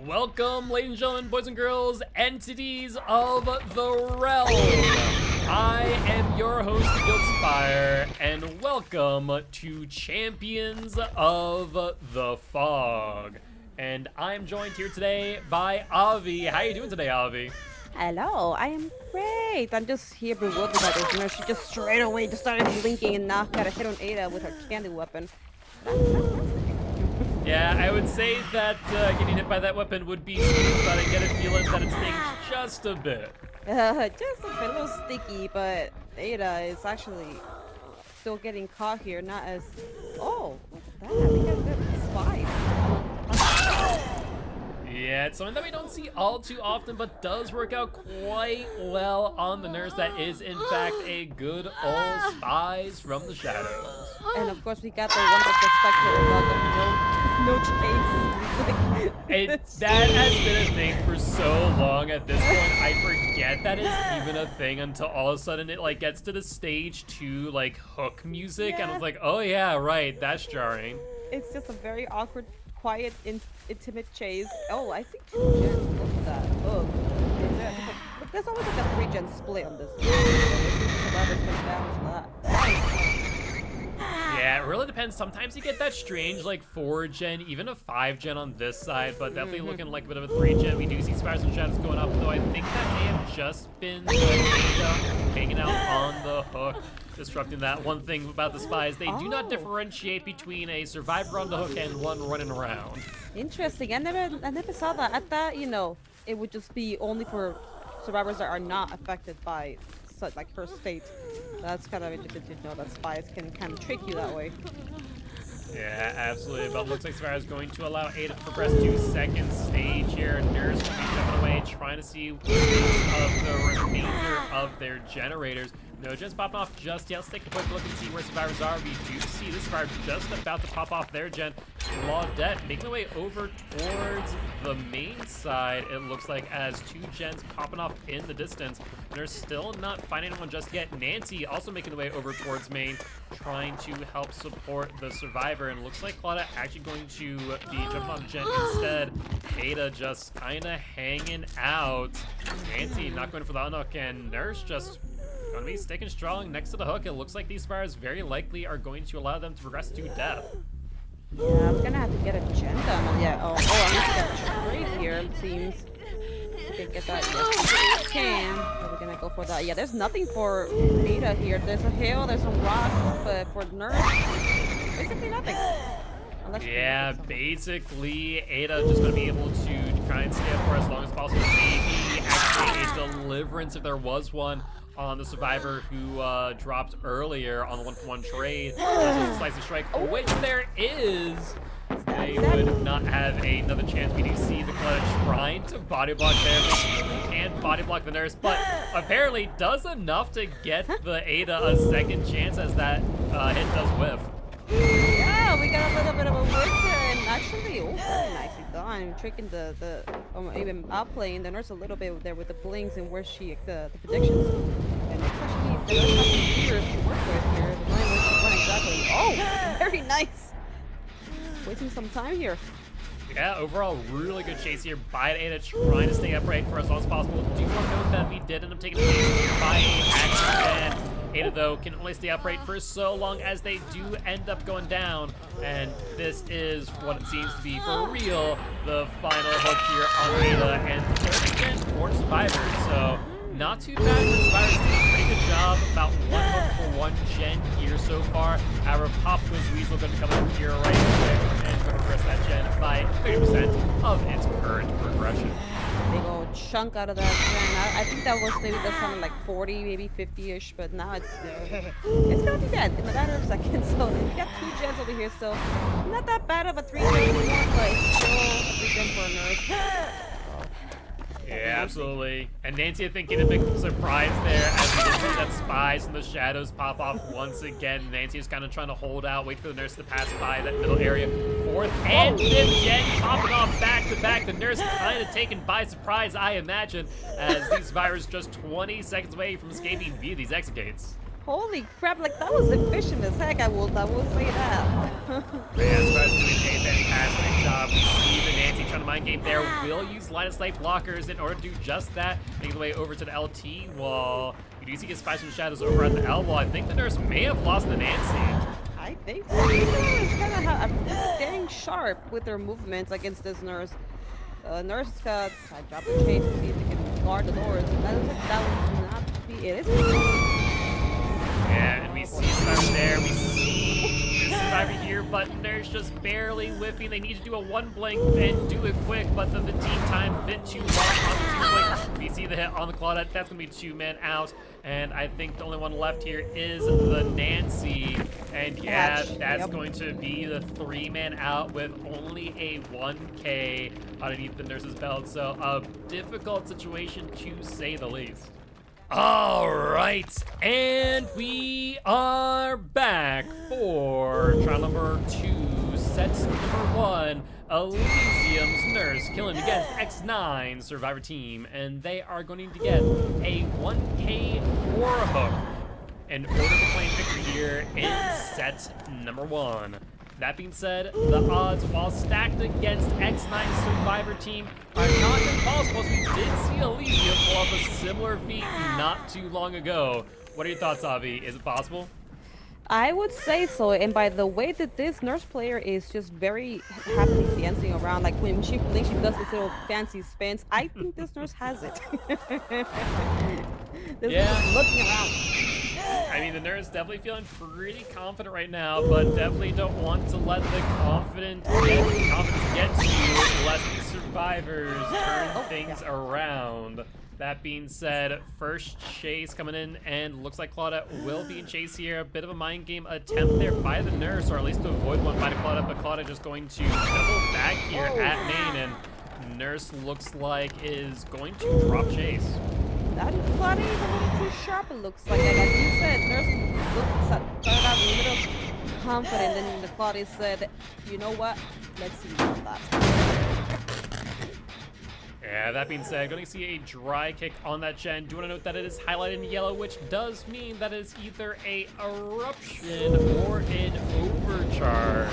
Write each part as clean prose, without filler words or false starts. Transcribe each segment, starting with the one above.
Welcome, ladies and gentlemen, boys and girls, entities of the realm. I am your host, Guildspire, and welcome to Champions of the Fog. And I'm joined here today by Avi. How are you doing today, Avi? Hello, I am great. I'm just here bewildered by this nurse. She just straight away just started blinking and now got a hit on Ada with her candy weapon. Yeah, I would say that getting hit by that weapon would be smooth, but I get a feeling that it stings just a bit. Just a bit, a little sticky, but Ada is actually still getting caught here, not as... Oh, look at that. We got a bit of spice. Yeah, it's something that we don't see all too often, but does work out quite well on the nurse that is, in fact, a good old spies from the shadows. And of course, we got the wonderful spectator about no chase. That has been a thing for so long at this point. I forget that is even a thing until all of a sudden it like gets to the stage 2 like hook music, and I was like, oh yeah, right, that's jarring. It's just a very awkward, quiet, intimate chase. Oh, I see 2 gens. What's that? Oh, but there's always like a 3-gen split on this. Yeah, it really depends. Sometimes you get that strange like 4-gen, even a 5-gen on this side, but definitely looking like a bit of a 3-gen. We do see Spires and Shadows going up, though I think that may have just been the hanging out on the hook, disrupting that. One thing about the spies, they do not differentiate between a survivor on the hook and one running around. Interesting. I never saw that. I thought, it would just be only for survivors that are not affected by such like her state. That's kind of interesting to know that spies can kind of trick you that way. Yeah, absolutely. But looks like Spire is going to allow Ada to progress to second stage here. Nurse will be stepping away, trying to see of the remainder of their generators. No gens popping off just yet. Let's take a quick look and see where survivors are. We do see this Survivor just about to pop off their gen. Claudette making their way over towards the main side, it looks like, as 2 gens popping off in the distance. They're still not finding anyone just yet. Nancy also making their way over towards main, trying to help support the survivor. And looks like Claudette actually going to be jumping off gen instead. Ada just kind of hanging out. Nancy not going for the unhook, and Nurse just going to be sticking strong next to the hook. It looks like these fires very likely are going to allow them to progress to death. Yeah, I'm gonna have to get a gen done. Yeah, I need to get a trade here, it seems. Can't get that. Yes, we can. But we're gonna go for that. Yeah, there's nothing for Ada here. There's a hill, there's some rocks, but for Nurse, basically nothing. Yeah, basically, Ada just going to be able to try and stay up for as long as possible. Maybe actually a deliverance if there was one on the survivor who dropped earlier on the 1-for-1 trade. Slice and strike, which there is. They would not have another chance. We do see the Clutch trying to body block there. And body block the Nurse, but apparently does enough to get the Ada a second chance as that hit does whiff. Yeah, we got a little bit of a whiff there, and actually, very nicely done. Tricking even outplaying the Nurse a little bit there with the blinks and where she, the predictions. And it's actually, the Nurse has some years to work with here, but knowing where she's going exactly. Oh, very nice. Wasting some time here. Yeah, overall, really good chase here by Ada, trying to stay upright for as long as possible. Do want to note that we did end up taking a chase here by accident. Ada, though, can only stay upright for so long as they do end up going down. And this is what it seems to be, for real, the final hook here on Ada. And 30 gens for survivors, so not too bad for survivors. Doing a pretty good job. About 1 hook for 1 gen here so far. Our Pop Quiz Weasel going to come in here right quick and going to progress that gen by 30% of its current progression. Big old chunk out of that gen. I think that was maybe that sounded like 40, maybe 50-ish, but now it's gonna be dead in a matter of seconds. So we got 2 gens over here, so not that bad of a 3-gen anymore, but it's still a 3-gen for a Nurse. Yeah, absolutely. And Nancy, I think, getting a big surprise there as we did see that spies in the shadows pop off once again. Nancy is kind of trying to hold out, wait for the Nurse to pass by that middle area. 4th and 5th gen popping off back to back. The Nurse kind of taken by surprise, I imagine, as these survivors just 20 seconds away from escaping via these exit gates. Holy crap! Like that was efficient as heck. I will say that. Yeah, Survivor's doing a fantastic job. We see the Nancy trying to mind game there. Will use line of sight blockers in order to do just that. Making the way over to the LT wall. You do see get Spice from Shadows over at the L wall. I think the nurse may have lost the Nancy. I think so. It's kind of getting sharp with their movements against this nurse. Nurse got I dropped the chain to see if they can guard the doors. And that looks like that one's not be it. Is Yeah, and we see Survivor there. We see the Survivor here, but Nurse just barely whiffing. They need to do a one blink and do it quick, but the fatigue time a bit too long on the two blink. We see the hit on the Claudette. That's going to be 2 men out. And I think the only one left here is the Nancy. And yeah, that's going to be the 3 man out with only a 1K underneath the Nurse's belt. So a difficult situation to say the least. All right, and we are back for trial number 2, set number 1, Elysium's Nurse killing against X9 Survivor team, and they are going to get a 1K 4 hook in order to claim victory here in set number 1. That being said, the odds, while stacked against X9 Survivor team, are not impossible. We did see Elysium pull off a similar feat not too long ago. What are your thoughts, Avi? Is it possible? I would say so, and by the way that this nurse player is just very happily dancing around, like when she blinks, she does this little fancy spins. I think this nurse has it. This nurse is looking around. I mean, the nurse definitely feeling pretty confident right now, but definitely don't want to let the confidence get to you, let the survivors turn things around. That being said, first chase coming in, and looks like Claudette will be in chase here. A bit of a mind game attempt there by the nurse, or at least to avoid one by Claudette, but Claudette just going to double back here at main, and nurse looks like is going to drop chase. That Claudia is a little too sharp, it looks like. Like you said, nurse started out a little confident, and the Claudia said, you know what? Let's see about that. Yeah, that being said, going to see a dry kick on that gen. Do want to note that it is highlighted in yellow, which does mean that it is either a eruption or an overcharge.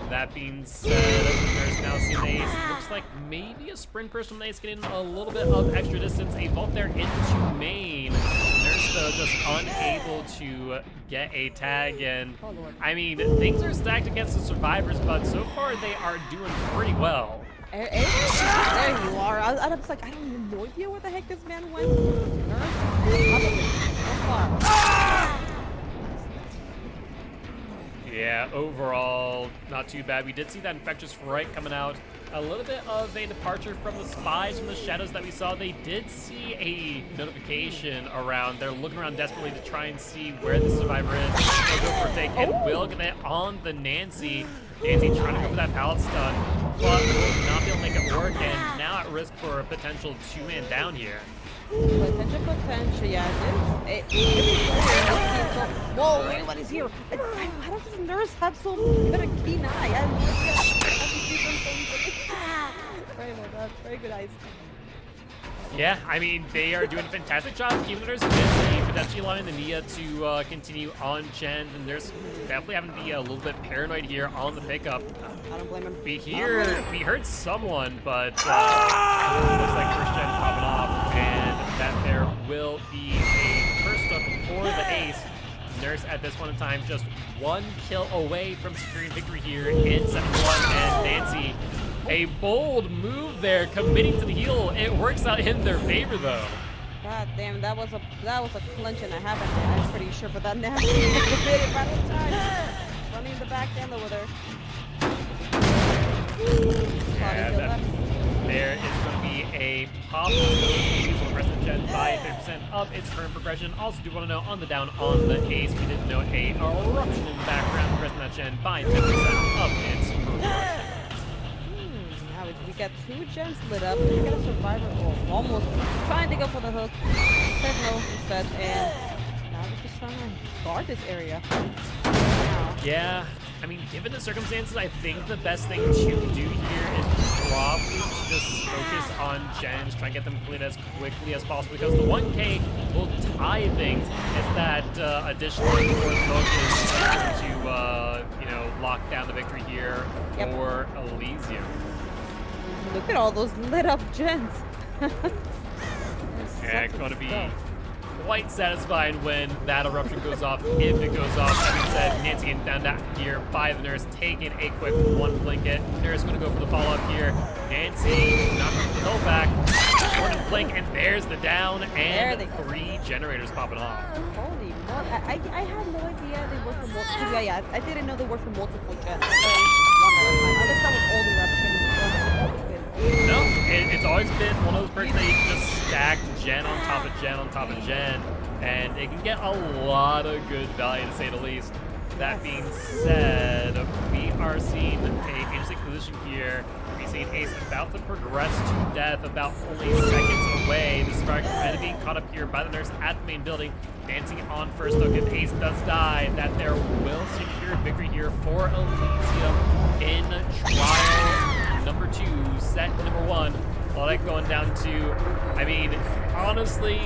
That being said, there's now seen Ace. Looks like maybe a sprint burst from Ace getting a little bit of extra distance. A vault there into main. Nurse, though, just unable to get a tag. And I mean, things are stacked against the survivors, but so far they are doing pretty well. There you are. I was like, I don't even know idea where the heck this man went. Yeah, overall, not too bad. We did see that infectious fright coming out. A little bit of a departure from the spies from the shadows that we saw. They did see a notification around. They're looking around desperately to try and see where the survivor is. They'll go for a take and will get it on the Nancy. Nancy trying to go for that pallet stun, but will not be able to make it work, and now at risk for a potential 2-man down here. Potential, yeah. Whoa, everybody's here. How does this nurse have so good a keen eye? I have no idea. I can see them so easily. Very well done. Very good eyes. Yeah, I mean, they are doing a fantastic job keeping the nurse busy, potentially allowing the Nia to continue on gen, and there's definitely having to be a little bit paranoid here on the pickup. I don't blame him. We heard someone, but looks like first gen popping off, and that there will be a first hook for the Ace. Nurse at this point in time just 1 kill away from securing victory here in 7-1, and Nancy, a bold move there, committing to the heal. It works out in their favor though. God damn, that was a clinch and a half, and I'm pretty sure for that Nancy. Battle time. Running the back end over there. Yeah, there is going to be a pop. Use will press the gen by 30% of its current progression. Also do want to know on the down on the Ace, we did note a eruption in the background, pressing that gen by 10% of its progression. We got 2 gens lit up. We got a survivor, almost trying to go for the hook. Said no instead, and now we're just trying to guard this area. Wow. Yeah, I mean, given the circumstances, I think the best thing to do here is probably just focus on gens, try and get them completed as quickly as possible because the 1K will tie things as that additional fourth focus is going to, you know, lock down the victory here for Elysium. Look at all those lit up gens. Yeah, it's going to be quite satisfying when that eruption goes off, if it goes off. That being said, Nancy getting found out here by the nurse, taking a quick one blink hit. Nurse going to go for the follow-up here. Nancy not going the hill back. Short blink, and there's the down, and 3 generators popping off. Holy moly. I had no idea they were for multiple. Yeah, I didn't know they were for multiple gens. Unless that was old eruption. No, it's always been one of those perks that you can just stack gen on top of gen on top of gen, and it can get a lot of good value, to say the least. That being said, we are seeing a interesting position here. We see Ace about to progress to death, about only seconds away. The Spark kind of being caught up here by the nurse at the main building. Dancing on first look. If Ace does die, that there will secure victory here for Elysium in trial number 2, set number 1. Well, that going down to, I mean, honestly,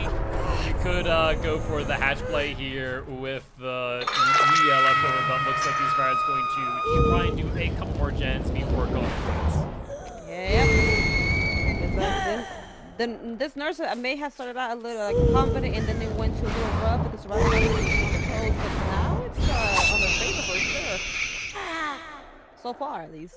you could go for the hatch play here with the Nia left over, but looks like these guys going to try and do a couple more gens before going quits. Yeah. Then this nurse may have started out a little confident, and then they went to a little rough with this right controls, but now it's on their favor for sure. So far, at least.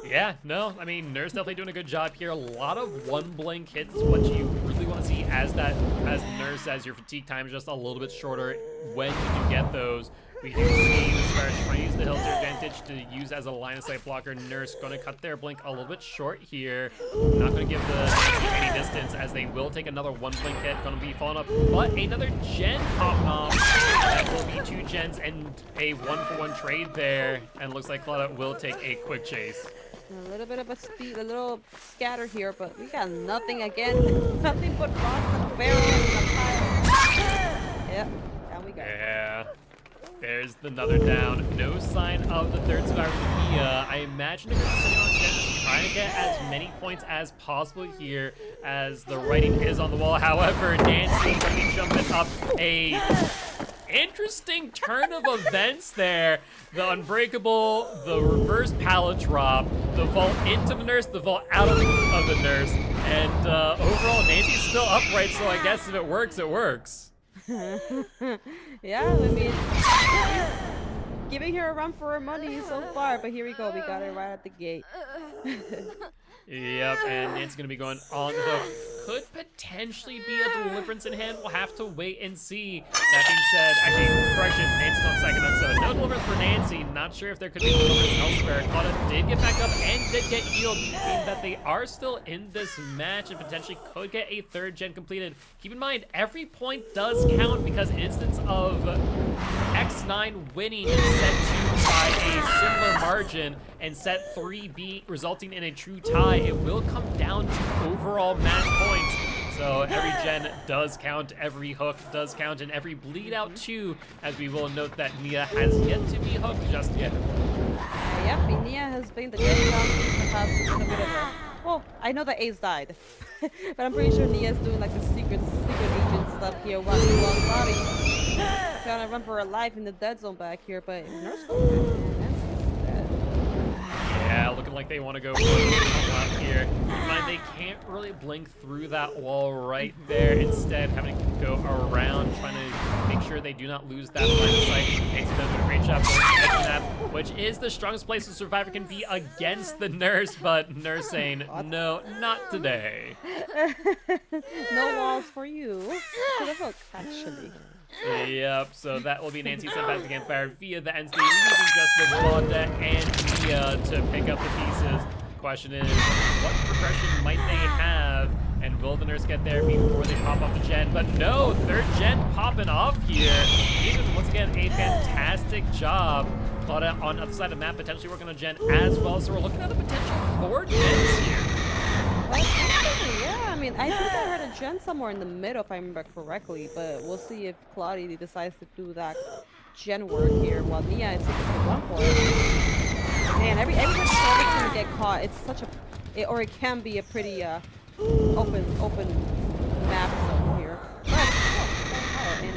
Yeah, no, I mean, Nurse definitely doing a good job here. A lot of one blink hits is what you really want to see as Nurse, as your fatigue time is just a little bit shorter when you do get those. We do see the Sparrow trying to use the hill to advantage to use as a line of sight blocker. Nurse going to cut their blink a little bit short here. Not going to give the Nancy any distance as they will take another one blink hit. Going to be following up, but another gen popping off. That will be 2 gens and a 1-for-1 trade there. And looks like Claudia will take a quick chase. A little bit of a little scatter here, but we got nothing again. Nothing but rocks and a barrel and a pile. Yep, down we go. Yeah. There's another down. No sign of the third survivor, Mia. I imagine they're going to sit on Jen, trying to get as many points as possible here, as the writing is on the wall. However, Nancy going to be jumping up a interesting turn of events there. The unbreakable, the reverse pallet drop, the vault into the nurse, the vault out of the nurse, and overall Nancy's still upright, so I guess if it works, it works. Yeah, I mean, giving her a run for her money so far, but here we go. We got it right at the gate. Yep, and Nancy's gonna be going on the hook. Could potentially be a deliverance in hand. We'll have to wait and see. That being said, actually, correction, Nancy's on second hook, so no deliverance for Nancy. Not sure if there could be deliverance elsewhere. Claudia did get back up and did get healed, meaning that they are still in this match and potentially could get a 3rd gen completed. Keep in mind, every point does count because in instance of X9 winning set 2 by a similar margin and set 3 be resulting in a true tie, it will come down to overall match points. So every gen does count, every hook does count, and every bleed out too, as we will note that Nia has yet to be hooked just yet. Yep, Nia has been the game down, perhaps a little bit of a... Well, I know that Ace died, but I'm pretty sure Nia's doing like the secret agent stuff here while Bobby trying to run for her life in the dead zone back here, but Nurse yeah, looking like they want to go for a lap here. Keep in mind, they can't really blink through that wall right there. Instead, having to go around, trying to make sure they do not lose that line of sight. Nancy does a great job going to edge that, which is the strongest place a survivor can be against the nurse, but Nurse saying, no, not today. No walls for you. To the hook, actually. Yep, so that will be Nancy sent back to campfire via the end state, leaving just with Wanda and Mia to pick up the pieces. Question is, what progression might they have, and will the nurse get there before they pop off the gen? But no, 3rd gen popping off here. Even once again, a fantastic job. Claudia on the other side of the map, potentially working on gen as well, so we're looking at a potential 4 gens here. Well, yeah, I mean, I think I heard a gen somewhere in the middle, if I remember correctly, but we'll see if Claudia decides to do that gen work here while Nia is taking the run for it. Man, every time to get caught, it's such a, or it can be a pretty open map zone here. But oh, and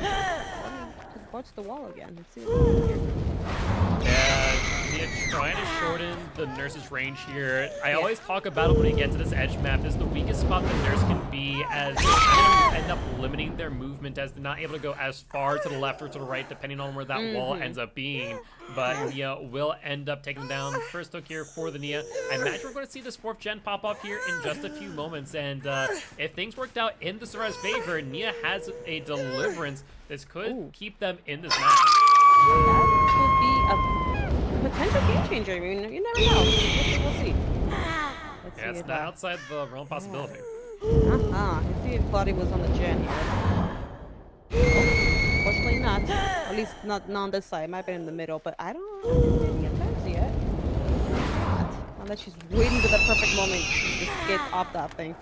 what's the wall again? Let's see what's going on here. Yeah, Nia trying to shorten the nurse's range here. I always talk about it when we get to this edge map. This is the weakest spot the nurse can be, as they kind of end up limiting their movement, as they're not able to go as far to the left or to the right, depending on where that wall ends up being. But Nia will end up taking them down. First hook here for the Nia. I imagine we're going to see this 4th gen pop off here in just a few moments. And if things worked out in the Sora's favor, Nia has a deliverance. This could keep them in this match. That would be a potential game changer. I mean, you never know. We'll see. Let's see It's if, not outside the realm of possibility. Let's see if Claudia was on the gen here. Unfortunately not. At least not on this side. It might have been in the middle, but I don't know if any attempts yet. Not. Unless she's waiting for the perfect moment to just get off that thing.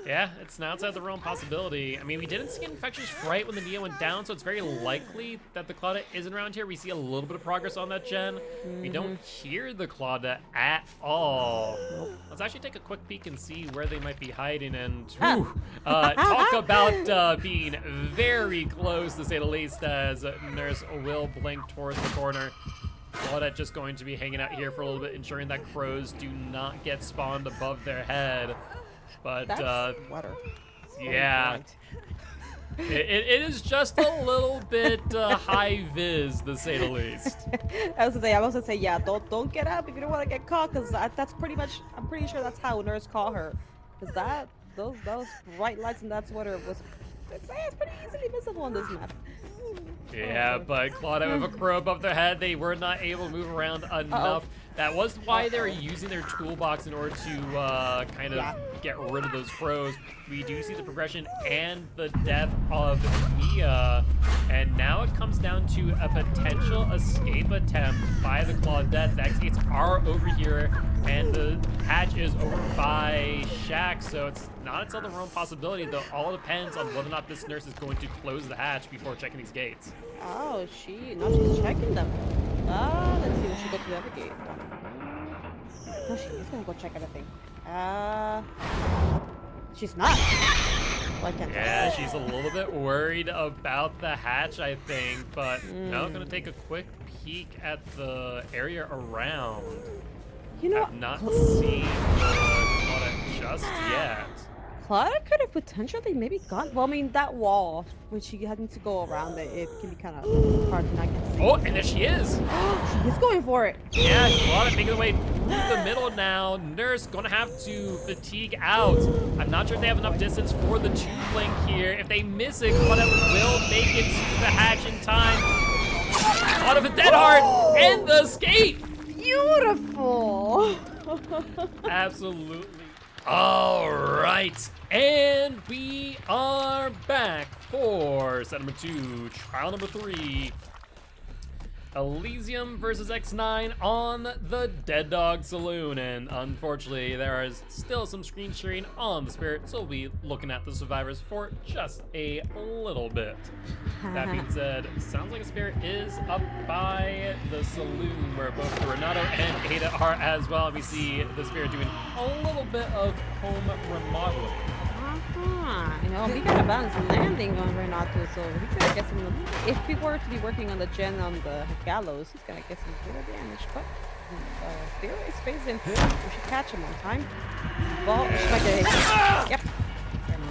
Yeah, it's not outside the realm possibility. I mean, we didn't see an infectious fright when the Nia went down, so it's very likely that the Claudia isn't around here. We see a little bit of progress on that gen. We don't hear the Claudia at all. Let's actually take a quick peek and see where they might be hiding. And talk about being very close, to say the least, as Nurse will blink towards the corner. Claudia just going to be hanging out here for a little bit, ensuring that crows do not get spawned above their head. But That's water. yeah, it is just a little bit high vis, to say the least. I was gonna say, yeah, don't get up if you don't want to get caught, because that's pretty much, I'm pretty sure that's how Nurse caught her, because those bright lights in that sweater was, it's pretty easily visible on this map. Yeah, but Claudia with a crow above their head, they were not able to move around enough. That was why they were using their toolbox in order to kind of get rid of those crows. We do see the progression and the death of Nia, and now it comes down to a potential escape attempt by the Claudette. The exits are over here, and the hatch is over by Shaq, so it's not outside the realm possibility, though all depends on whether or not this nurse is going to close the hatch before checking these gates. Oh, she's checking them. Let's see when she goes to the other gate. No, she is gonna go check everything. She's not. Well, I can't Yeah, tell. she's a little bit worried about the hatch, I think, but now gonna take a quick peek at the area around. You know, I've not seen the Claudette just yet. Claudia could have potentially maybe gone. Well, I mean, that wall, when she had to go around it, it can be kind of hard to not get seen. Oh, and there she is. She is going for it. Yeah, Claudette making her way through the middle now. Nurse gonna have to fatigue out. I'm not sure if they have enough distance for the tube link here. If they miss it, Claudette will make it to the hatch in time. Out of a dead heart and the escape. Beautiful. Absolutely. All right, and we are back for set number 2, trial number 3. Elysium versus X9 on the Dead Dog Saloon, and unfortunately there is still some screen sharing on the Spirit, so we'll be looking at the survivors for just a little bit. That being said, sounds like the Spirit is up by the saloon where both Renato and Ada are as well. We see the Spirit doing a little bit of home remodeling. You know, we got a balanced landing on Renato, so he's gonna get some. If he were to be working on the gen on the gallows, he's gonna get some good damage. But Spirit is phasing. We should catch him on time. Well, yep.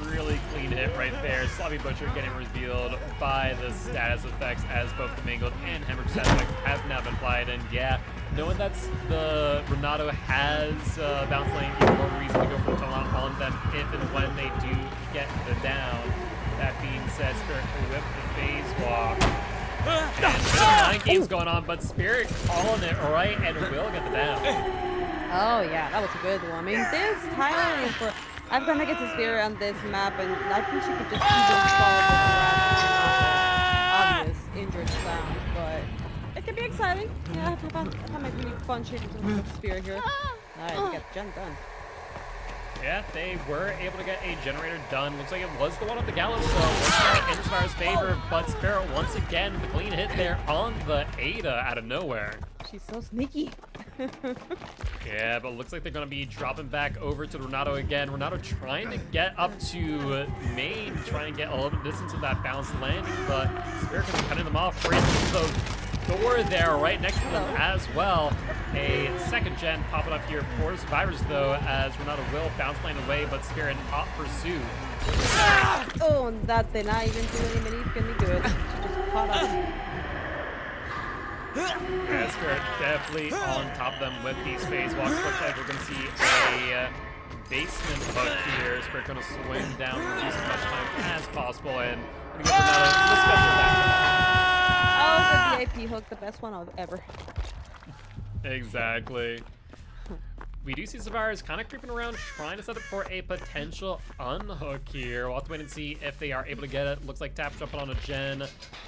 Really clean hit right there. Sloppy Butcher getting revealed by the status effects, as both the Mangled and Hemorrhage status effects have now been applied. And yeah, knowing that the Renato has bounce lane, even more reason to go for the tunnel on them if and when they do get the down. That being said, Spirit with the phase walk. And 9 games going on, but Spirit calling it right and will get the down. Oh yeah, that was a good one. I mean, this tiling for. I'm gonna get to Spirit on this map, and I think she could just easily follow the obvious injured sounds, but it can be exciting. Yeah, I found it really fun chasing some Spirit here. Alright, we got the gen done. Yeah, they were able to get a generator done. Looks like it was the one on the gallows, so looks like in Spirit's favor, but Spirit once again with a clean hit there on the Ada out of nowhere. She's so sneaky. Yeah, but looks like they're going to be dropping back over to Renato again. Renato trying to get up to main, trying to get a little bit of distance of that bounced landing, but Spirit going to be cutting them off right into the door there right next to them as well. A second gen popping up here for survivors though, as Renato will bounce lane away, but Spirit in hot pursuit. Oh, and that did not even do any good. She just caught up. Yeah, Spirit definitely on top of them with these phase walks. Looks like we're going to see a basement hook here. Spirit going to swing down, reduce as much time as possible, and going to give Renato the special back. Oh, the VIP hook, the best one I've ever. Exactly. We do see survivors kind of creeping around, trying to set up for a potential unhook here. We'll have to wait and see if they are able to get it. Looks like Tap jumping on a gen,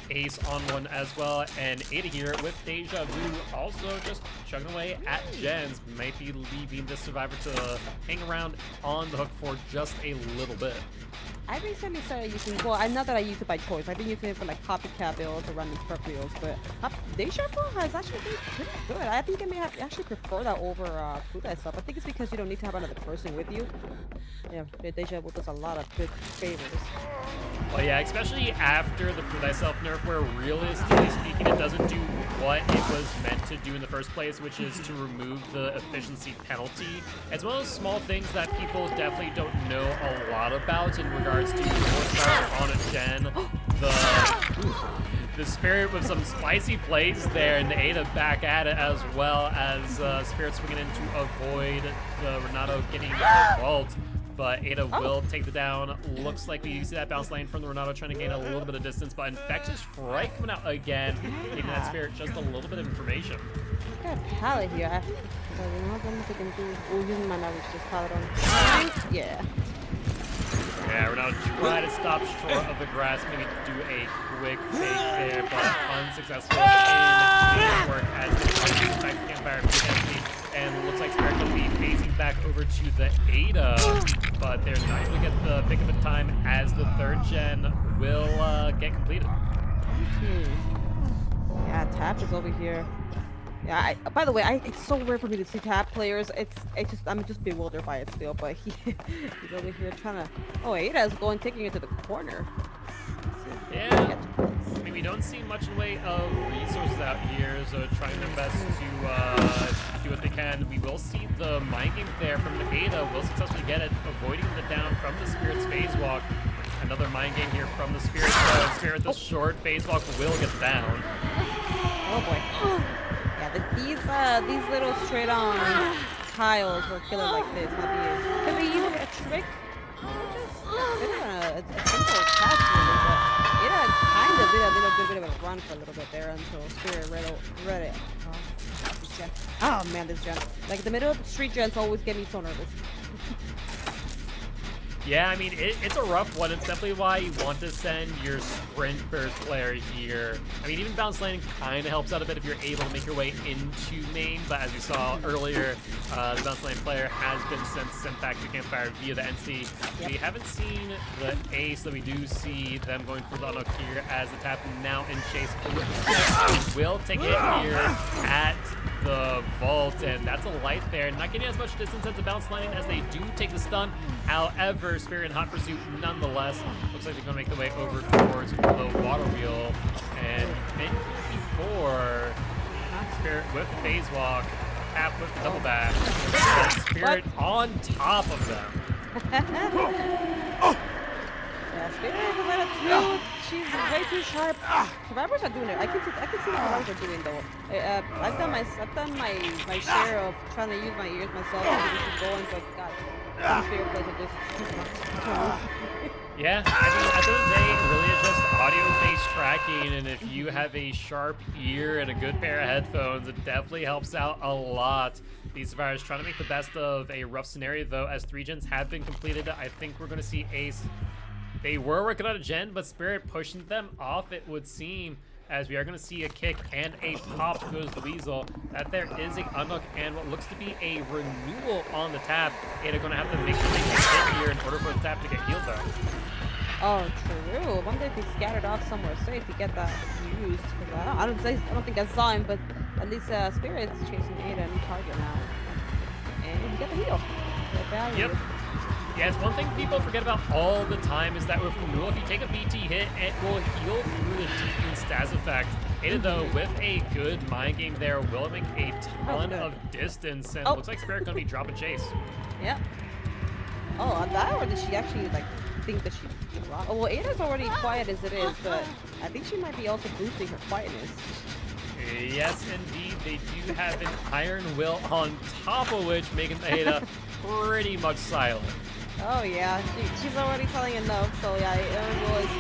Ace on one as well, and Ada here with Deja Vu also just chugging away at gens. Might be leaving this survivor to hang around on the hook for just a little bit. I recently started using, well, not that I use it by choice. I've been using it for like copycat builds or random perk builds, but Deja Vu has actually been pretty good. I think I may have actually prefer that over Kudai stuff. I think it's because you don't need to have another person with you. Yeah, Deja Vu does a lot of good favors. Well, yeah, especially after the Prove Thyself nerf, where realistically speaking, it doesn't do what it was meant to do in the first place, which is to remove the efficiency penalty, as well as small things that people definitely don't know a lot about in regards to horsepower on a gen. The Spirit with some spicy plays there, and Ada back at it as well as Spirit swinging in to avoid the Renato getting the vault. But Ada will take the down. Looks like we see that bounce lane from the Renato trying to gain a little bit of distance, but Infectious Fright coming out again, giving that Spirit just a little bit of information. I got a pallet here. I don't know if I can do. Oh, using my knowledge, just pallet on. Yeah. Yeah, Renato try to stop short of the grass, maybe do a quick fake there, but unsuccessful in work as they try to back the campfire against. And looks like Spirit will be phasing back over to the Ada, but they're not able to get the pick of the time as the third gen will get completed. Yeah, Tap is over here. Yeah, by the way, it's so rare for me to see Tap players. I'm just bewildered by it still, but he's over here trying to. Oh, Ada is taking it to the corner. Yeah. I mean, we don't see much in the way of resources out here, so trying their best to do what they can. We will see the mind game there from the Ada. Will successfully get it, avoiding the down from the Spirit's phase walk. Another mind game here from the Spirit. Spirit, the short phase walk will get down. Oh boy. Yeah, these little straight on tiles were killer like this. Can we use a trick? Just a bit of a simple catch, but it kind of did a little bit of a run for a little bit there until Spirit read it. Oh man, this gen. Like the middle of the street gens always get me so nervous. Yeah, I mean, it's a rough one. It's definitely why you want to send your sprint burst player here. I mean, even bounce landing kind of helps out a bit if you're able to make your way into main, but as we saw earlier, the bounce lane player has been sent back to campfire via the NC. Yep. We haven't seen the ace, so we do see them going for the unhook here as the Tap now in chase over the Spirit. Will take it here at the vault, and that's a light there. Not getting as much distance as the bounce lane as they do take the stun. However, Spirit in hot pursuit nonetheless. Looks like they're going to make their way over towards the water wheel. And mid before Spirit with the phase walk, Tap with the double back. Spirit on top of them. Yeah, Spirit is a little too. She's way too sharp. Survivors are doing it. I can see what survivors are doing though. I've done my share of trying to use my ears myself to keep going, but God. Spirit plays are just yeah, I mean, at the end of the day, it really is just audio-based tracking, and if you have a sharp ear and a good pair of headphones, it definitely helps out a lot. These survivors trying to make the best of a rough scenario, though, as 3 gens have been completed. I think we're going to see Ace. They were working on a gen, but Spirit pushing them off, it would seem, as we are going to see a kick and a pop goes the Weasel, that there is a unhook and what looks to be a renewal on the Tap. Ada going to have to make the big hit here in order for the Tap to get healed, though. Oh, true. I wonder if he scattered off somewhere safe to get that used. I don't think I saw him, but At least Spirit's chasing Ada and target now. And you get the heal. Good value. Yep. Yeah, it's one thing people forget about all the time is that with Renewal, if you take a BT hit, it will heal through the deepened stats effect. Ada, though, with a good mind game there, will make a ton of distance, and looks like Spirit gonna be dropping Chase. Yep. Oh, on that, or did she actually like think that she? Oh, well, Ada's already quiet as it is, but I think she might be also boosting her quietness. Yes, indeed, they do have an Iron Will on top of which making Ada pretty much silent. Oh yeah, she's already telling enough, so yeah, Iron Will is,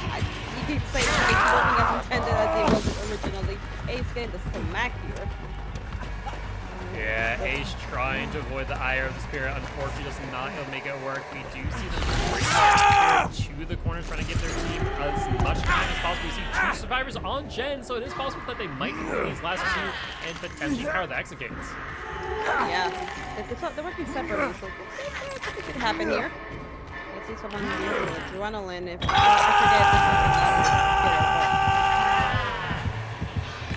you could say it's working as intended as it was originally. Ace getting the smack here. Yeah, Ace trying to avoid the ire of the Spirit. Unfortunately, does not able to make it work. We do see them bring the Spirit to the corner, trying to give their team as much time as possible. We see 2 survivors on Gen, so it is possible that they might complete these last 2 and potentially power the Exegates. Yeah, they're working separately, so something could happen here. I see someone using adrenaline. If I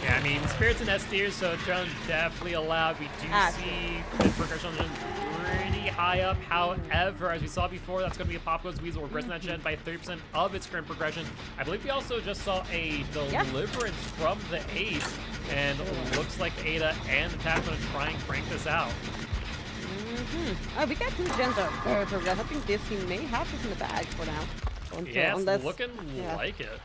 yeah, I mean, Spirit's an S tier, so adrenaline definitely allowed. We do see the progression pretty high up. However, as we saw before, that's going to be a Pop Goes Weasel. We're progressing that Gen by 30% of its current progression. I believe we also just saw a deliverance from the Ace, and looks like Ada and the Tap going to try and crank this out. Oh, we got 2 gens that are very progressive. I think this team may have this in the bag for now. Yeah, it's looking like it.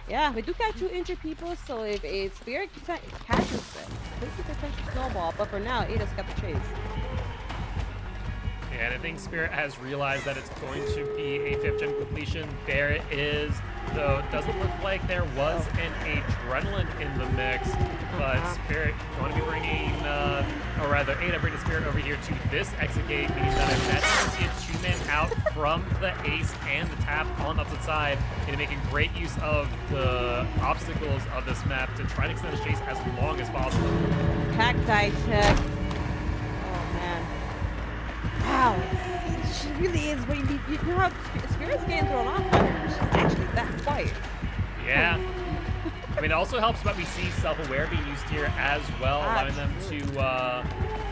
Yeah, we do got 2 injured people, so if a Spirit catches it, this could potentially snowball. But for now, Ada's got the chase. Yeah, and I think Spirit has realized that it's going to be a 5th gen completion. There it is, though it doesn't look like there was an adrenaline in the mix, but Spirit going to be bringing, or rather Ada bringing Spirit over here to this Exegate, meaning that I imagine we'll see a 2-man out from the Ace and the Tap on the opposite side, and making great use of the obstacles of this map to try and extend the chase as long as possible. Cacti tech. Oh man. Wow. She really is what you need. You know how Spirit's getting thrown off by her. She's actually that quiet. Yeah. I mean, it also helps that we see self-aware being used here as well, allowing them to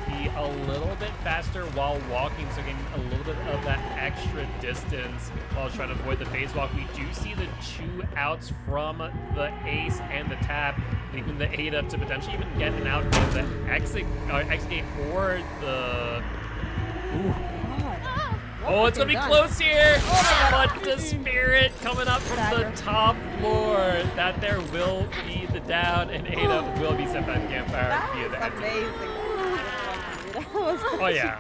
be a little bit faster while walking, so getting a little bit of that extra distance while trying to avoid the phase walk. We do see the 2 outs from the Ace and the Tap, leaving the Ada to potentially even get an out from the Exegate or the... Oh, it's gonna be close here, but the Spirit coming up from the top floor. That there will be the down, and Ada will be set by the campfire via the exit. Amazing. Oh yeah.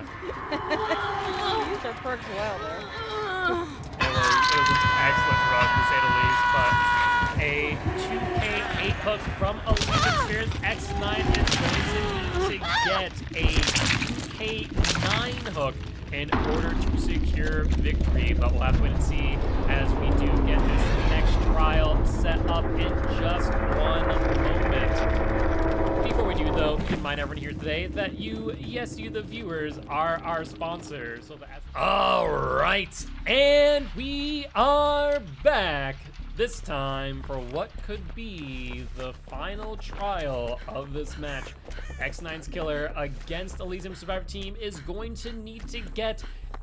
These are perks well there. It was an excellent run, to say the least, but a 2K 8 hook from Elysium Spirit. X9 is going to need to get a 2K 9 hook in order to secure victory, but we'll have to wait and see as we do get this next trial set up in just one moment. Before we do, though, keep in mind, everyone here today, that you, yes, you, the viewers, are our sponsors. So all right, and we are back. This time for what could be the final trial of this match. X9's killer against Elysium Survivor team is going to need to get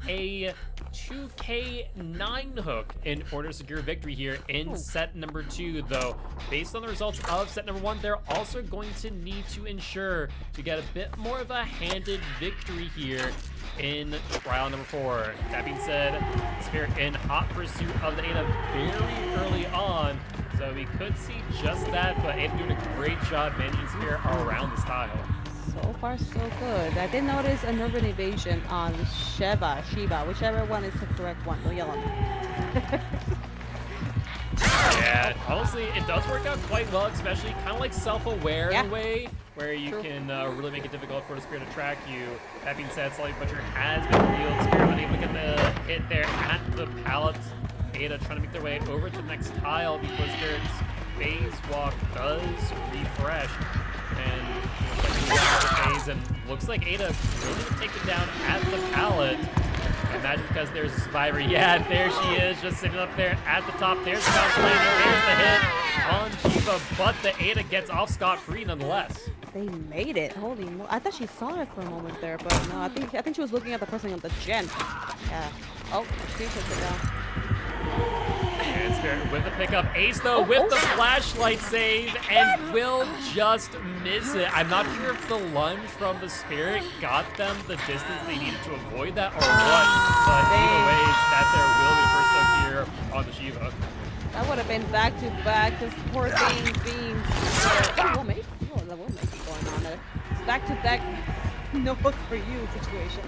a 2K9 hook in order to secure victory here in set number 2, though based on the results of set number 1, they're also going to need to ensure to get a bit more of a handed victory here in trial number 4. That being said, Spirit in hot pursuit of the Ada very early on, so we could see just that, but Ada doing a great job managing Spirit around this tile. So far, so good. I did notice an urban evasion on Shiva, whichever one is the correct one. Don't yell at me. Yeah, honestly, it does work out quite well, especially kind of like self-aware in a way, where you can really make it difficult for the Spirit to track you. That being said, Sully Butcher has been revealed. Spirit unable to get the hit there at the pallet. Ada trying to make their way over to the next tile before Spirit's phase walk does refresh. And phase, and looks like Ada really take it down at the pallet. Imagine because there's a survivor. Yeah, there she is, just sitting up there at the top. There's the bounce landing. There's the hit on Shiva, but the Ada gets off scot-free nonetheless. They made it. Holy mo! I thought she saw it for a moment there, but no. I think she was looking at the person on the gen. Yeah. Oh, she took it down. And Spirit with the pickup. Ace, though, Oh, with oh. the flashlight save, and will just miss it. I'm not sure if the lunge from the Spirit got them the distance they needed to avoid that or what, but either way, that there will be the first hook here on the Shiva. That would have been back to back. This poor thing being. Oh, will make. Oh, the will make it going on there. It's back to back. No hook for you situation.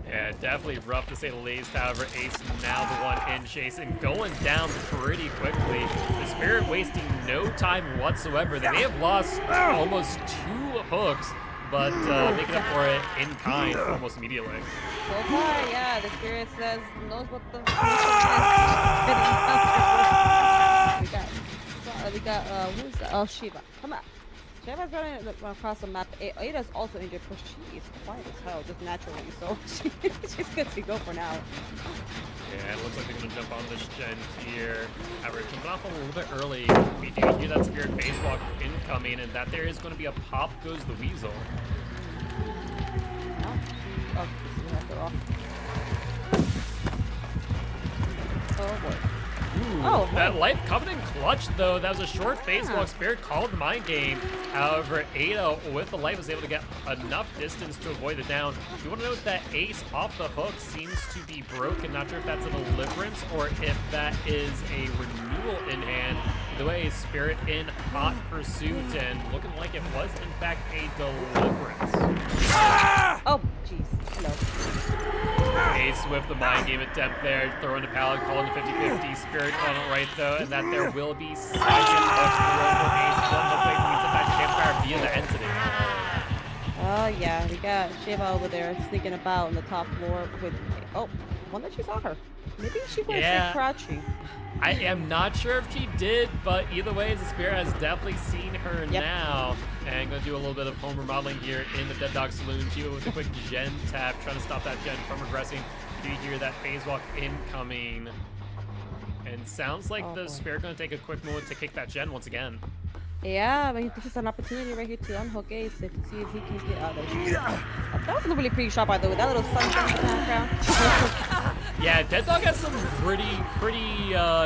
Yeah, definitely rough to say the least. However, Ace now the one in chase and going down pretty quickly. The Spirit wasting no time whatsoever. They may have lost almost 2 hooks, but making up for it in kind almost immediately. So far, yeah, the Spirit knows what the. We got who's that? Oh, Shiva. Come on. Shiva's running across the map. Ada's also injured, but she is quiet as hell, just naturally. So she's good to go for now. Yeah, it looks like they're going to jump on this gen here. However, jumping off a little bit early. We do hear that Spirit phase walk incoming, and that there is going to be a pop goes the Weasel. No, oh, we have to off. Oh boy. Ooh, Oh, that hey. Life Covenant clutch, though. That was a short phase walk. Spirit called the mind game. However, Ada, with the life, was able to get enough distance to avoid the down. You want to note that Ace off the hook seems to be broken. Not sure if that's a deliverance or if that is a renewal in hand. The way Spirit in hot pursuit and looking like it was, in fact, a deliverance. Oh, jeez. Hello. Ace with the mind game attempt there, throwing the pallet, calling the 50-50. Spirit calling it right though, and that there will be second hook throw for Ace. One hook away from meets back to campfire via the entity. Oh yeah, we got Shiva over there sneaking about on the top floor with. Oh, wonder if she saw her. Maybe she was crouching. I am not sure if she did, but either way, the Spirit has definitely seen her now. And going to do a little bit of home remodeling here in the Dead Dog Saloon. Shiva with a quick gen tap, trying to stop that gen from regressing. You do hear that phase walk incoming. And sounds like the Spirit going to take a quick moment to kick that gen once again. Yeah, I mean, this is an opportunity right here to unhook Ace to see if he can get out of there. That was a really pretty shot, by the way. That little sunset in the background. Yeah, Dead Dog has some pretty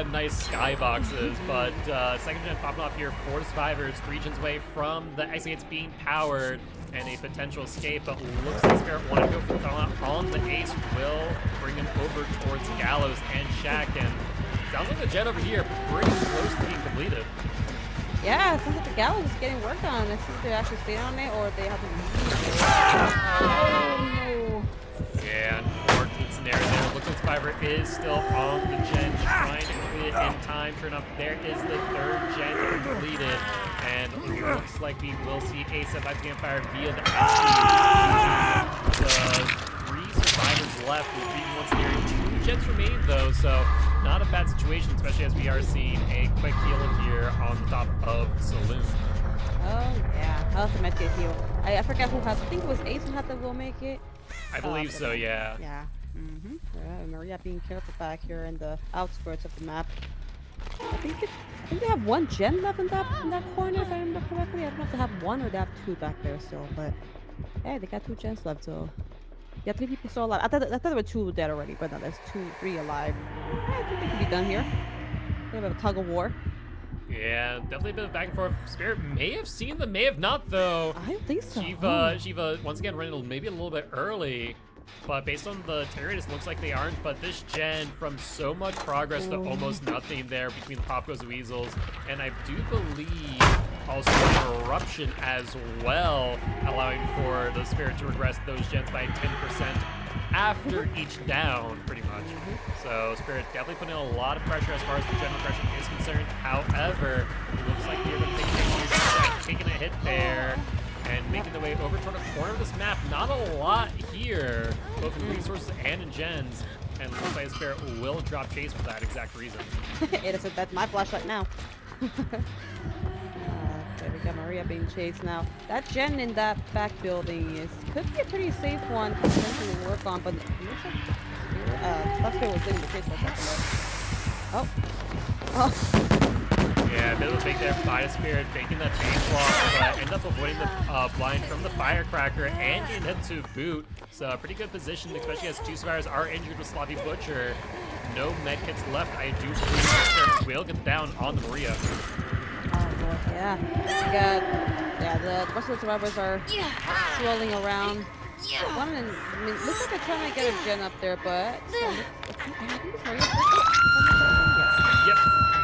nice skyboxes, but second gen popping off here, 4 survivors, 3 gens away from the exit gates being powered, and a potential escape, but looks like Spirit want to go for the on the Ace will bring him over towards Gallows and Shaq, and sounds like the gen over here pretty close to being completed. Yeah, it sounds like the Gallows is getting worked on. Let's see if they actually stay on it or if they have to leave. Oh no. Yeah, unfortunate scenario there. Looks like Survivor is still on the gen, trying to complete it in time. Sure enough, there is the 3rd gen completed. And it looks like we will see Ace at campfire via the entity. The 3 survivors left with being once near 2 gens remaining though, so not a bad situation, especially as we are seeing a quick heal here on the top of Saloon. Oh yeah, that was a medkit heal. I forgot who has. I think it was Ace who had the will make it. I believe so, yeah. Yeah. Yeah, Maria being careful back here in the outskirts of the map. I think they have 1 gen left in that corner, if I remember correctly. I don't know if they have 1 or they have 2 back there still, but hey, they got 2 gens left, so yeah, 3 people still alive. I thought there were 2 dead already, but no, there's 3 alive. I think they can be done here. They have a tug of war. Yeah, definitely a bit of back and forth. Spirit may have seen them, may have not though. I don't think so. Shiva once again running maybe a little bit early. But based on the terrain, it looks like they aren't. But this gen, from so much progress to almost nothing there between the Pop Goes the Weasels. And I do believe also Corruption as well, allowing for the Spirit to regress those gens by 10% after each down, pretty much. So Spirit definitely putting a lot of pressure as far as the gen regression is concerned. However, it looks like they're going to take taking a hit there. And making their way over toward a corner of this map. Not a lot here, both in resources and in gens. And looks like Spirit will drop chase for that exact reason. It is. That's my flashlight now. Okay, we got Maria being chased now. That gen in that back building could be a pretty safe one to potentially work on, but it looks like that Spirit was getting the chase for a second there. Oh. Yeah, a bit of a fake there by the Spirit, faking that phase walk, but end up avoiding the blind from the Firecracker and getting hit to boot. So a pretty good position, especially as 2 survivors are injured with Sloppy Butcher. No medkits left. I do believe the Spirit will get down on the Maria. Oh boy, yeah. The rest of the survivors are strolling around. One of them, I mean, looks like they're trying to get a gen up there, but I think it's Maria's yes. Yep,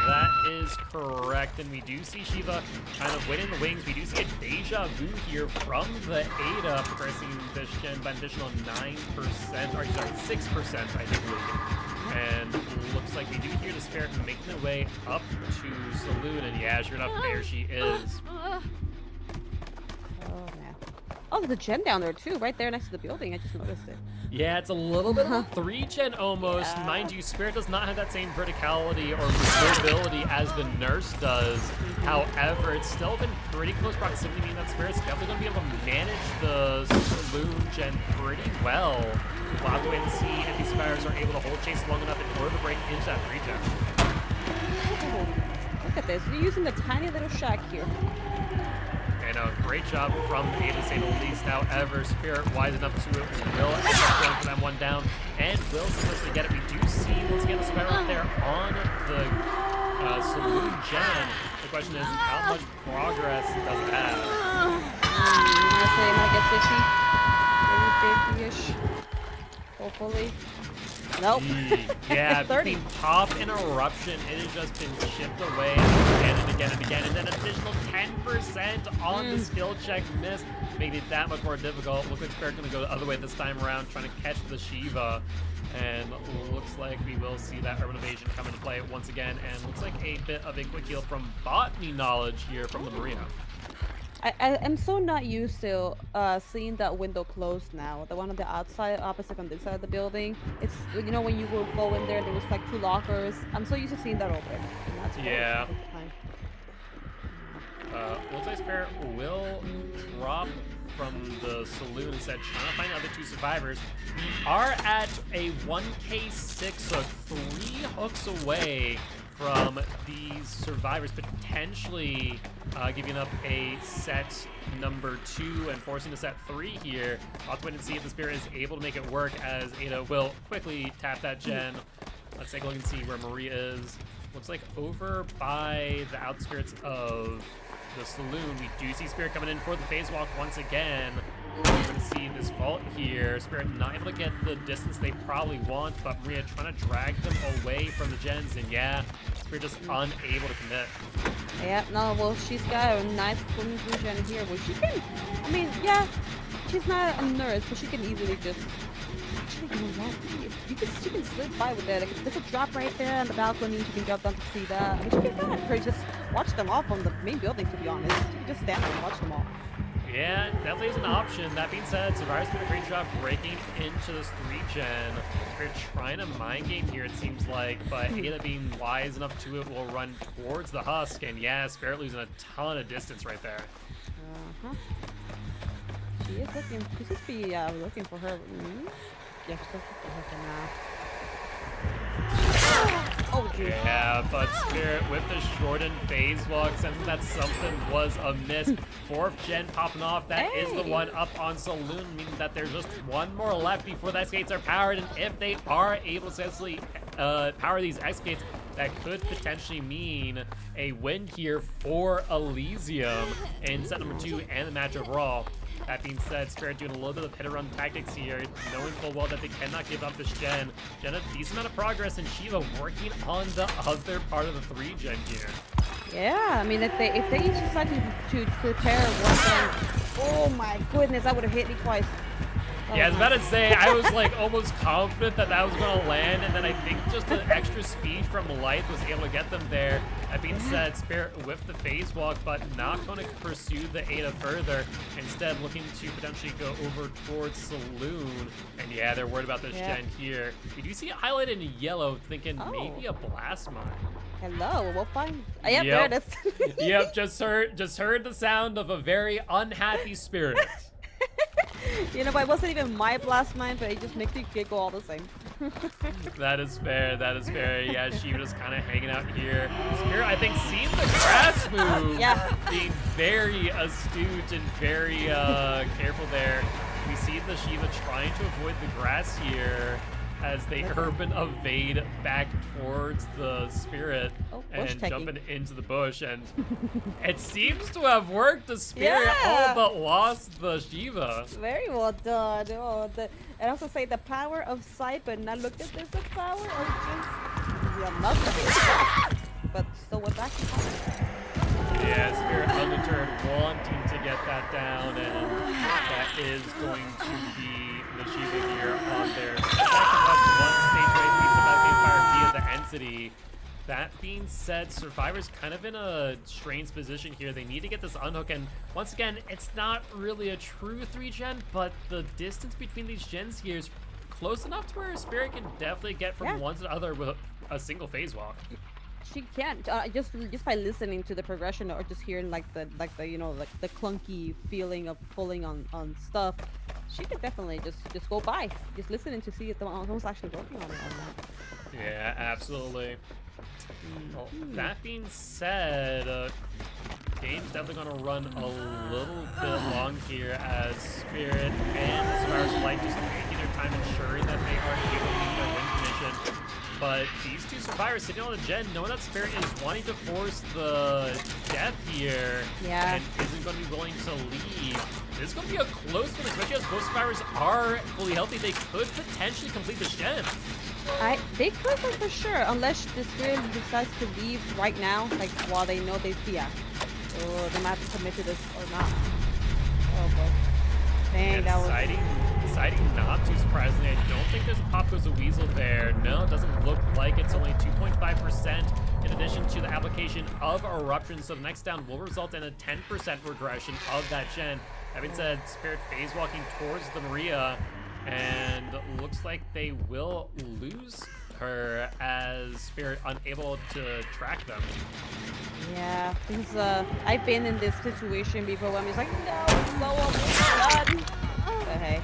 that is correct. And we do see Shiva kind of waiting in the wings. We do see a deja vu here from the Ada, progressing this gen by an additional 9%, or sorry, 6%, I do believe. And looks like we do hear the Spirit making their way up to Saloon, and yeah, sure enough, there she is. Oh man. Oh, there's a gen down there too, right there next to the building. I just noticed it. Yeah, it's a little bit of a 3-gen almost. Yeah. Mind you, Spirit does not have that same verticality or mobility as the Nurse does. However, it's still been pretty close proximity, meaning that Spirit's definitely going to be able to manage the Saloon gen pretty well. We'll have to wait and see if these survivors are able to hold chase long enough in order to break into that 3-gen. Oh, look at this. You're using the tiny little shack here. And a great job from Ada to say the least. However, Spirit wise enough to it will end up going for that one down and will successfully get it. We do see once again the survivor up there on the Saloon gen. The question is, how much progress does it have? I say it might get 50, maybe 50-ish. Hopefully. Nope. Yeah, 30. between Pop and Eruption, it has just been chipped away again and again and again. And then an additional 10% on the skill check miss, making it that much more difficult. Looks like Spirit going to go the other way this time around, trying to catch the Shiva. And looks like we will see that Urban Evasion come into play once again. And looks like a bit of a quick heal from botany knowledge here from the Marina. I'm so not used to seeing that window closed now. The one on the outside, opposite from this side of the building. It's, you know, when you will go in there was like 2 lockers. I'm so used to seeing that open. And that's Yeah. Looks like Spirit will drop from the Saloon instead, trying to find the other 2 survivors. We are at a 1k6 hook, 3 hooks away from these survivors potentially giving up a set number 2 and forcing a set 3 here. I'll have to wait and see if the Spirit is able to make it work, as Ada will quickly tap that gen. Let's take a look and see where Maria is. Looks like over by the outskirts of the Saloon. We do see Spirit coming in for the phase walk once again. We're going to see this vault here. Spirit not able to get the distance they probably want, but Maria trying to drag them away from the gens, and yeah, Spirit just unable to commit. Yeah, no, well, she's got a nice clean gen here where she can, I mean, yeah, she's not a nurse, but she can easily just, actually, you know what, she can slip by with it. Like, there's a drop right there on the balcony, she can drop down to see that. I mean, she can kind of pretty just watch them off on the main building, to be honest. She can just stand there and watch them all. Yeah, definitely is an option. That being said, Survivor's doing a great job breaking into this 3-gen. They're trying to mind game here, it seems like, but Ada being wise enough to it will run towards the husk, and yeah, Spirit losing a ton of distance right there. She is looking, she should be looking for her. Yeah, she's looking for her for now. Oh, geez. Yeah, but Spirit with the shortened phase walk, sensing that something was amiss. 4th gen popping off. That is the one up on Saloon, meaning that there's just one more left before the X-Gates are powered. And if they are able to successfully power these X-Gates, that could potentially mean a win here for Elysium in set number 2 and the match overall. That being said, Spirit doing a little bit of hit-and-run tactics here, knowing full well that they cannot give up this gen. Gen a decent amount of progress, and Shiva working on the other part of the 3-gen here. Yeah, I mean, if they each decide to prepare one gen, oh my goodness, that would have hit me twice. Oh, yeah, I was about to say, I was like almost confident that that was going to land, and then I think just the extra speed from Light was able to get them there. That being said, Spirit with the phase walk, but not going to pursue the Ada further. Instead, looking to potentially go over towards Saloon. And yeah, they're worried about this gen here. We do see it highlighted in yellow, thinking maybe a blast mine. Hello, we'll find. Yep, there it is. Yep, just heard the sound of a very unhappy Spirit. You know, but it wasn't even my blast mine, but it just makes me giggle all the same. That is fair. That is fair. Yeah, she was kind of hanging out here. Spirit, I think, seeing the grass move. Yeah. Being very astute and very careful there. We see the Shiva trying to avoid the grass here as they urban evade back towards the Spirit Oh, bush and tagging. jumping into the bush. And it seems to have worked. The Spirit Yeah. all but lost the Shiva. Very well done. Oh, and also say the power of sight, but not look at this, the power of just yeah, nothing. But still what's actually happening. Yeah, Spirit undeterred, wanting to get that down, and that is going to be the Shiva here on their second one stage away from being about to fire via the entity. That being said, Survivor's kind of in a strange position here. They need to get this unhook, and once again, it's not really a true 3-gen, but the distance between these gens here is close enough to where Spirit can definitely get from one to the other with a single phase walk. She can't just by listening to the progression or just hearing like the you know like the clunky feeling of pulling on stuff. She could definitely just go by, just listening to see if the almost actually working on it. Yeah, absolutely. Well, that being said, game's definitely going to run a little bit long here as Spirit and the Survivors Light just taking their time ensuring that they are able to meet their win condition. But these two Survivors sitting on the gen, knowing that Spirit is wanting to force the death here and isn't going to be willing to leave. This is going to be a close one, especially as both Survivors are fully healthy. They could potentially complete this gen. They could for sure, unless the Spirit decides to leave right now, like while they know they they might have to commit to this or not. Oh boy. Dang, that was Deciding not to, surprisingly. I don't think there's a Pop Goes a Weasel there. No, it doesn't look like it's only 2.5% in addition to the application of Eruption. So the next down will result in a 10% regression of that gen. Having said, Spirit phase walking towards the Maria, and looks like they will lose her as Spirit unable to track them. Yeah, because I've been in this situation before when I'm just like, no, it's so almost done. But hey.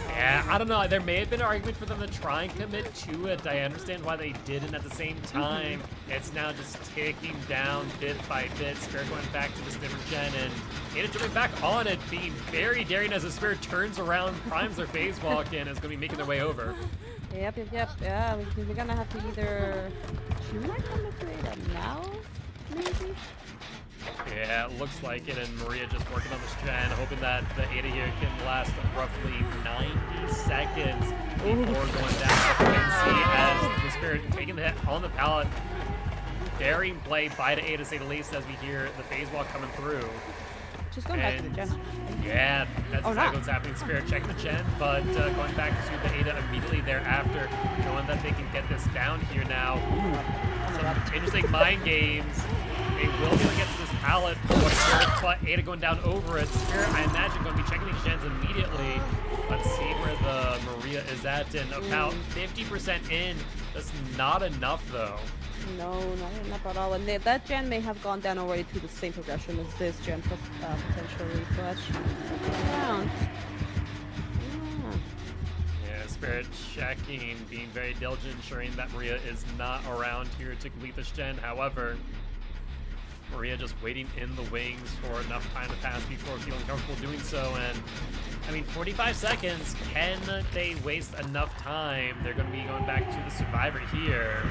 Yeah, I don't know. There may have been an argument for them to try and commit to it. I understand why they didn't at the same time. It's now just ticking down bit by bit. Spirit going back to this different gen and Ada jumping back on it, being very daring as the Spirit turns around, primes their phase walk in, and is going to be making their way over. Yep. Yeah, we're gonna have to either. She might commit to Ada now, maybe. Yeah, it looks like it, and Maria just working on this gen, hoping that the Ada here can last roughly 90 seconds before going down. You can see as the Spirit taking the hit on the pallet. Daring play by the Ada, to say the least, as we hear the phase walk coming through. Just going back to the gen. Yeah, that's exactly what's happening. Spirit checking the gen, but going back to the Ada immediately thereafter, knowing that they can get this down here now. Some interesting mind games. They will be able to get to this pallet, but Ada going down over it. Spirit, I imagine, going to be checking these gens immediately. Let's see where the Maria is at, and about 50% in. That's not enough, though. No, not enough at all. And that gen may have gone down already to the same progression as this gen, potentially. But she's around. Yeah, Spirit checking, being very diligent, ensuring that Maria is not around here to complete this gen. However, Maria just waiting in the wings for enough time to pass before feeling comfortable doing so. And I mean, 45 seconds, can they waste enough time? They're going to be going back to the Survivor here.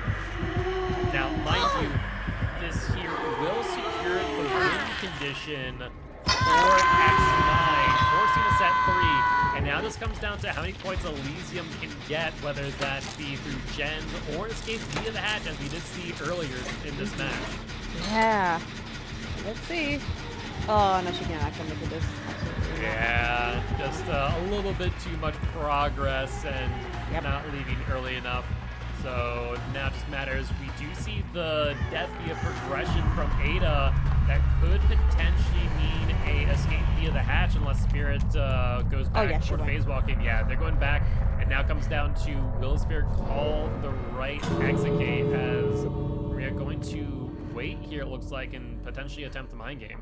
Now, mind you, this here will secure the win condition for X9, forcing us at 3. And now this comes down to how many points Elysium can get, whether that be through gens or escapes via the hatch, as we did see earlier in this match. Yeah. Let's see. Oh, no, she cannot come into this. Absolutely. Yeah, just a little bit too much progress and not leaving early enough. So now it just matters. We do see the death via progression from Ada that could potentially mean a escape via the hatch unless Spirit goes back for phase walking. Yeah, they're going back, and now comes down to will Spirit call the right exit gate as we are going to wait here, it looks like, and potentially attempt the mind game.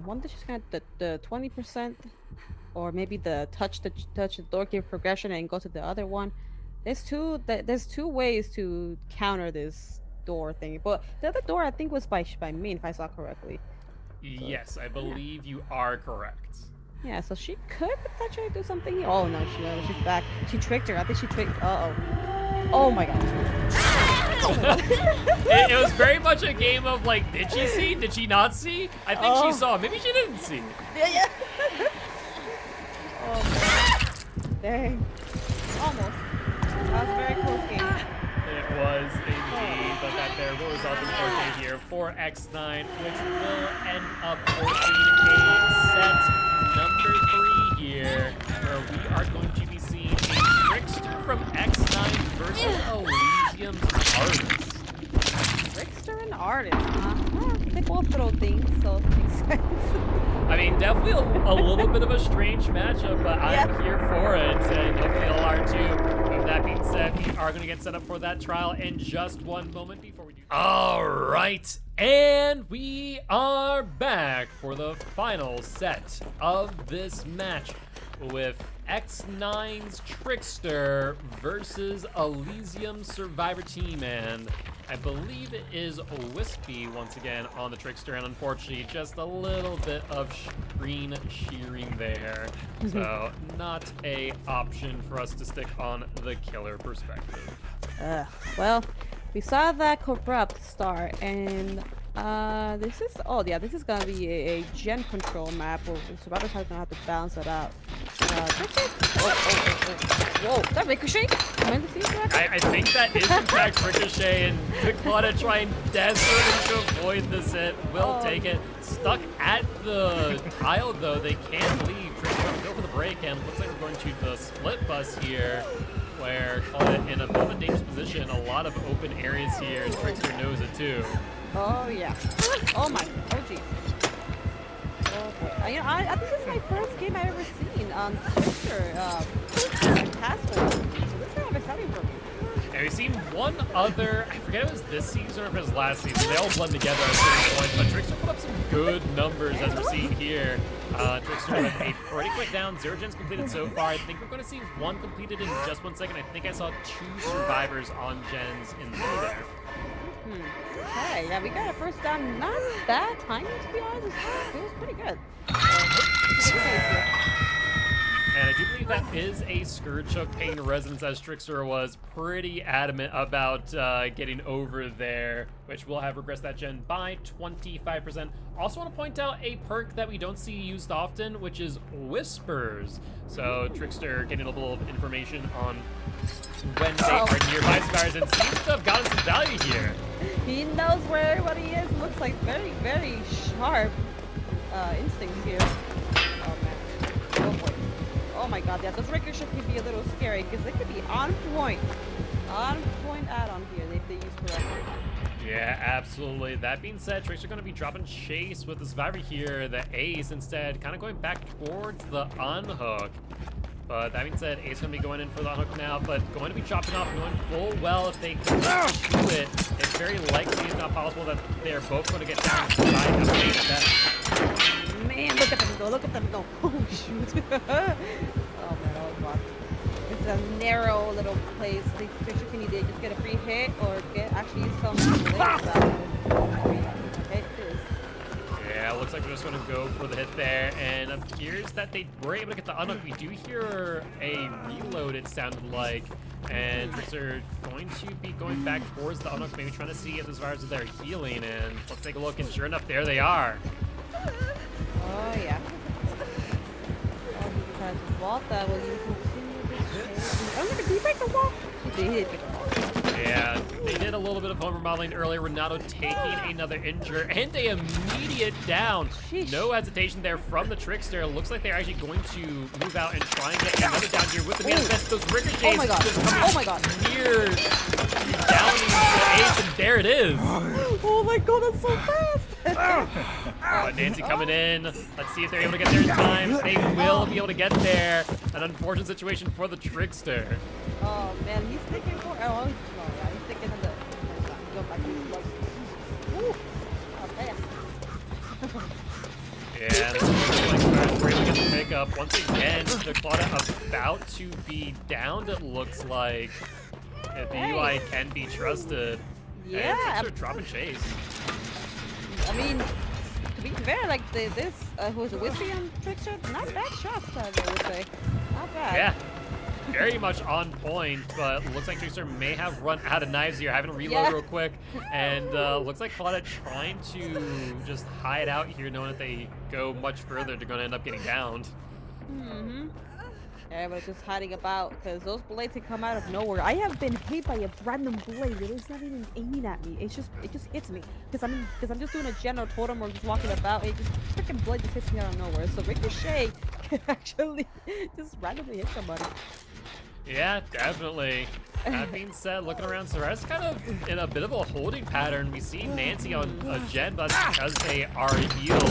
Wonder she's gonna the 20%. or maybe the touch the door give progression and go to the other one. There's two ways to counter this door thing. But the other door I think was by me if I saw correctly. So Yes, I yeah. believe you are correct. Yeah, so she could potentially do something here. Oh no, she's back. She tricked her. I think she tricked. Uh oh. Oh my god. Oh my god. It was very much a game of like, did she see? Did she not see? I think she Oh. saw. Maybe she didn't see. Yeah. Oh man. Dang. Almost. That was a very close game. It was indeed, but that there will result in 4K here for X9, which will end up forcing a set number 3 here, where we are going to be seeing a trickster from X9 versus Elysium's artist. Trickster and artist, huh? Well, they both throw things, so it makes sense. I mean, definitely a little bit of a strange matchup, but I'm Yeah. here for it, and hopefully y'all are too. With that being said, we are going to get set up for that trial in just one moment before we do. All right, and we are back for the final set of this match with X9's Trickster versus Elysium Survivor Team, and I believe it is Wispy once again on the Trickster, and unfortunately just a little bit of screen shearing there. So not a option for us to stick on the killer perspective. Well, we saw that corrupt start, and this is gonna be a gen control map where survivors are gonna have to balance it out. Whoa, that ricochet? Am I in the scene correctly? I think that is in fact Ricochet, and Dakota trying desperately to avoid this hit. Will take it. Stuck at the tile though, they can't leave. Trickster going to go for the break, and looks like we're going to the split bus here, where call it in a bit of a dangerous position. A lot of open areas here, and Trickster knows it too. Oh yeah. Oh my. Oh jeez. Oh boy. I think this is my first game I've ever seen on Trickster Castle. So this is kind of exciting for me. And we've seen one other, I forget if it was this season or if it was last season. They all blend together at a certain point, but Trickster put up some good numbers as we're seeing here. Trickster with a pretty quick down. 0 gens completed so far. I think we're going to see one completed in just 1 second. I think I saw 2 survivors on gens in there. Okay, yeah, we got a first down. Not bad timing, to be honest. It was pretty good. And I do believe that is a Scourge Hook paying residence, as Trickster was pretty adamant about getting over there, which will have regressed that gen by 25%. Also want to point out a perk that we don't see used often, which is Whispers. So Trickster getting a little of information on when they are nearby survivors, and seems to have gotten some value here. He knows where everybody is. Looks like very, very sharp instincts here. Oh man. Oh boy. Oh my god, yeah, those ricochet can be a little scary because they could be on point. On point add-on here if they use correctly. Yeah, absolutely. That being said, Trickster going to be dropping chase with the survivor here, the Ace, instead, kind of going back towards the unhook. But that being said, Ace going to be going in for the unhook now, but going to be chopping off, knowing full well if they can do it, it's very likely, if not possible, that they're both going to get down inside the Ace. Man, look at them go, look at them go. Oh shoot. Oh man, that was rough. It's a narrow little place. The Trickster can either just get a free hit or get actually some value. Okay, it is. Yeah, looks like we're just going to go for the hit there, and it appears that they were able to get the unhook. We do hear a reload, it sounded like, and Trickster going to be going back towards the unhook, maybe trying to see if the survivors are there healing, and let's take a look, and sure enough, there they are. Oh yeah. Oh, he decided to vault that. Will you continue this chase? Oh, did he break the wall? He did break the wall. Yeah, they did a little bit of home remodeling earlier. Renato taking another injure and a immediate down. Sheesh. No hesitation there from the Trickster. Looks like they're actually going to move out and try and get another down here with the man defense. Those ricochets Oh my god. just coming Oh my god. near downing the Ace, and there it is. Oh my god, that's so fast. But Nancy coming in. Let's see if they're able to get there in time. They will be able to get there. An unfortunate situation for the Trickster. Oh man, he's thinking for. Oh, yeah, he's thinking of the. Go back. He's like. Woo. Oh, fast. Yeah, we're able to get the pick up. up. Once again, the Claudia about to be downed, it looks like. If the UI can be trusted. Yeah. And Trickster drop and chase. I mean, to be fair, like who's a Whiskey on Trickster? Not bad shots, I would say. Not bad. Yeah. Very much on point, but looks like Trickster may have run out of knives here. Having to reload real quick, and looks like Claudia trying to just hide out here, knowing that they go much further, they're going to end up getting downed. Mm-hmm. Everybody's just hiding about because those blades can come out of nowhere. I have been hit by a random blade that is not even aiming at me. It just hits me because I'm just doing a general totem or just walking about. It just freaking blade just hits me out of nowhere. So Ricochet can actually just randomly hit somebody. Yeah, definitely. That being said, looking around, Sarah's kind of in a bit of a holding pattern. We see Nancy on a gen, but because they are healed.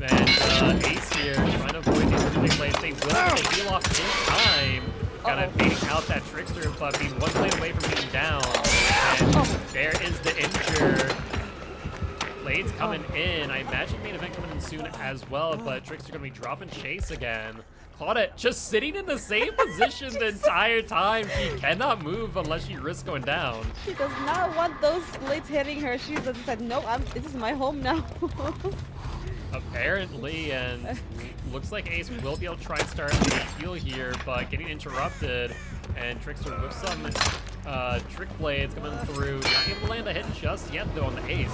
And Ace here trying to avoid these really big blades. They will get the heal off in time. Kind of baiting out that Trickster, but being one blade away from getting down. And there is the injure. Blades coming in. I imagine main event coming in soon as well, but Trickster gonna be dropping chase again. Claudette just sitting in the same position the entire time. She cannot move unless she risks going down. She does not want those blades hitting her. She's just like, no, this is my home now. Apparently, and looks like Ace will be able to try and start a heal here, but getting interrupted. And Trickster with some trick blades coming through. Not able to land a hit just yet, though, on the Ace.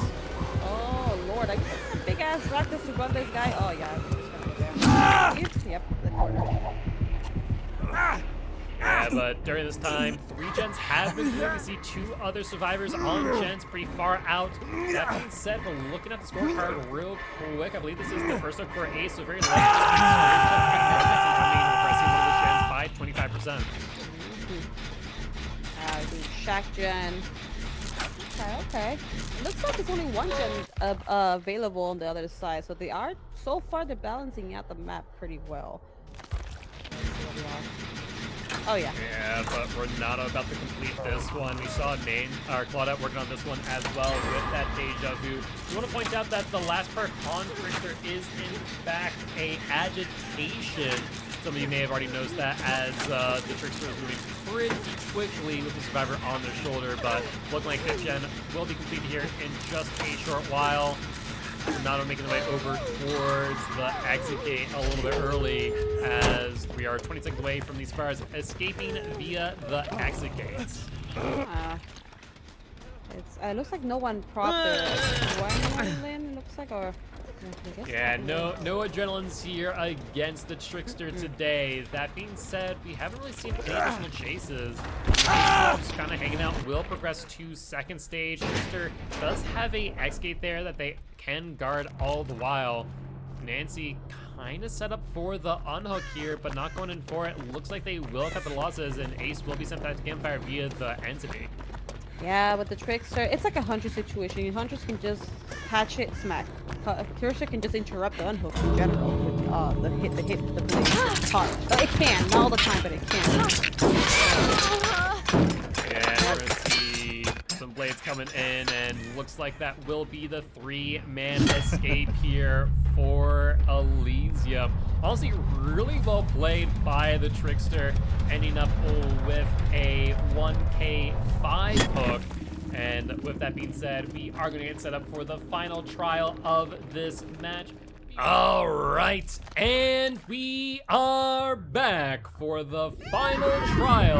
Oh, Lord. I guess a big ass practice to run this guy. Oh, yeah. I'm just gonna go there. Yep, the corner. Yeah, but during this time, 3 gens have been cleared. We see 2 other survivors on gens pretty far out. That being said, we're looking at the scorecard real quick. I believe this is the first look for Ace, so very likely pressing one of the gens by 25%. Shack gen. Okay. It looks like there's only 1 gen available on the other side, so they are, so far, they're balancing out the map pretty well. Let's see what we have. Oh, yeah. Yeah, but we're not about to complete this one. We saw Claudette working on this one as well with that deja vu. We want to point out that the last perk on Trickster is, in fact, a agitation. Some of you may have already noticed that as the Trickster is moving pretty quickly with the survivor on their shoulder, but looking like 5th gen will be completed here in just a short while. Not making their way over towards the exit gate a little bit early, as we are 20 seconds away from these survivors escaping via the exit gates. It looks like no one propped their adrenaline, looks like, or... Yeah, no adrenalines here against the Trickster today. That being said, we haven't really seen any additional chases. Just kind of hanging out. Will progress to second stage. Trickster does have a X gate there that they can guard all the while. Nancy kind of set up for the unhook here, but not going in for it. Looks like they will cut the losses, and Ace will be sent back to campfire via the entity. Yeah, with the Trickster, it's like a Huntress situation. Hunters can just patch it, smack. Trickster can just interrupt the unhook in general with the blade. Hard. It can, not all the time, but it can. Yeah, we're gonna see some blades coming in, and looks like that will be the 3-man escape here for Elysium. Honestly, really well played by the Trickster, ending up with a 1K5 hook. And with that being said, we are going to get set up for the final trial of this match. All right, and we are back for the final trial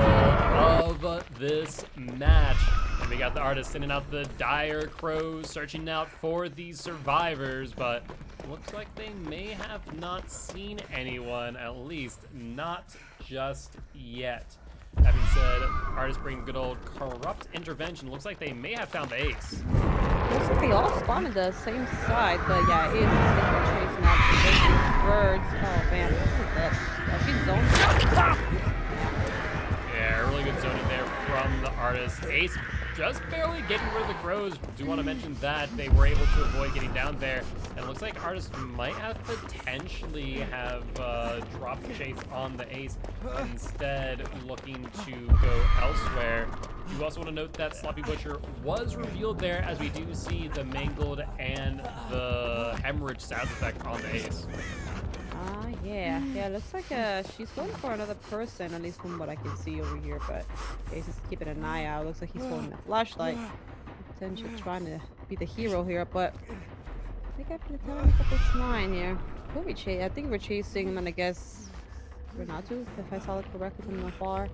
of this match. And we got the artist sending out the dire crows, searching out for these survivors, but looks like they may have not seen anyone, at least not just yet. That being said, artists bring good old corrupt intervention. Looks like they may have found the Ace. Looks like they all spawn on the same side, but yeah, it is a single chase now. Birds. Oh man, this is she's zoned. Yeah, really good zoning there from the artist. Ace just barely getting rid of the crows. Do want to mention that they were able to avoid getting down there. And it looks like artists might have potentially have dropped the chase on the Ace, instead looking to go elsewhere. You also want to note that Sloppy Butcher was revealed there, as we do see the mangled and the hemorrhage sound effect on the Ace. Yeah, looks like she's going for another person, at least from what I can see over here, but Ace is keeping an eye out. Looks like he's holding a flashlight. Potentially trying to be the hero here, but I think I have to tell him if it's mine here. Who are we chasing? I think we're chasing him, and I guess Renatu, if I saw it correctly from afar.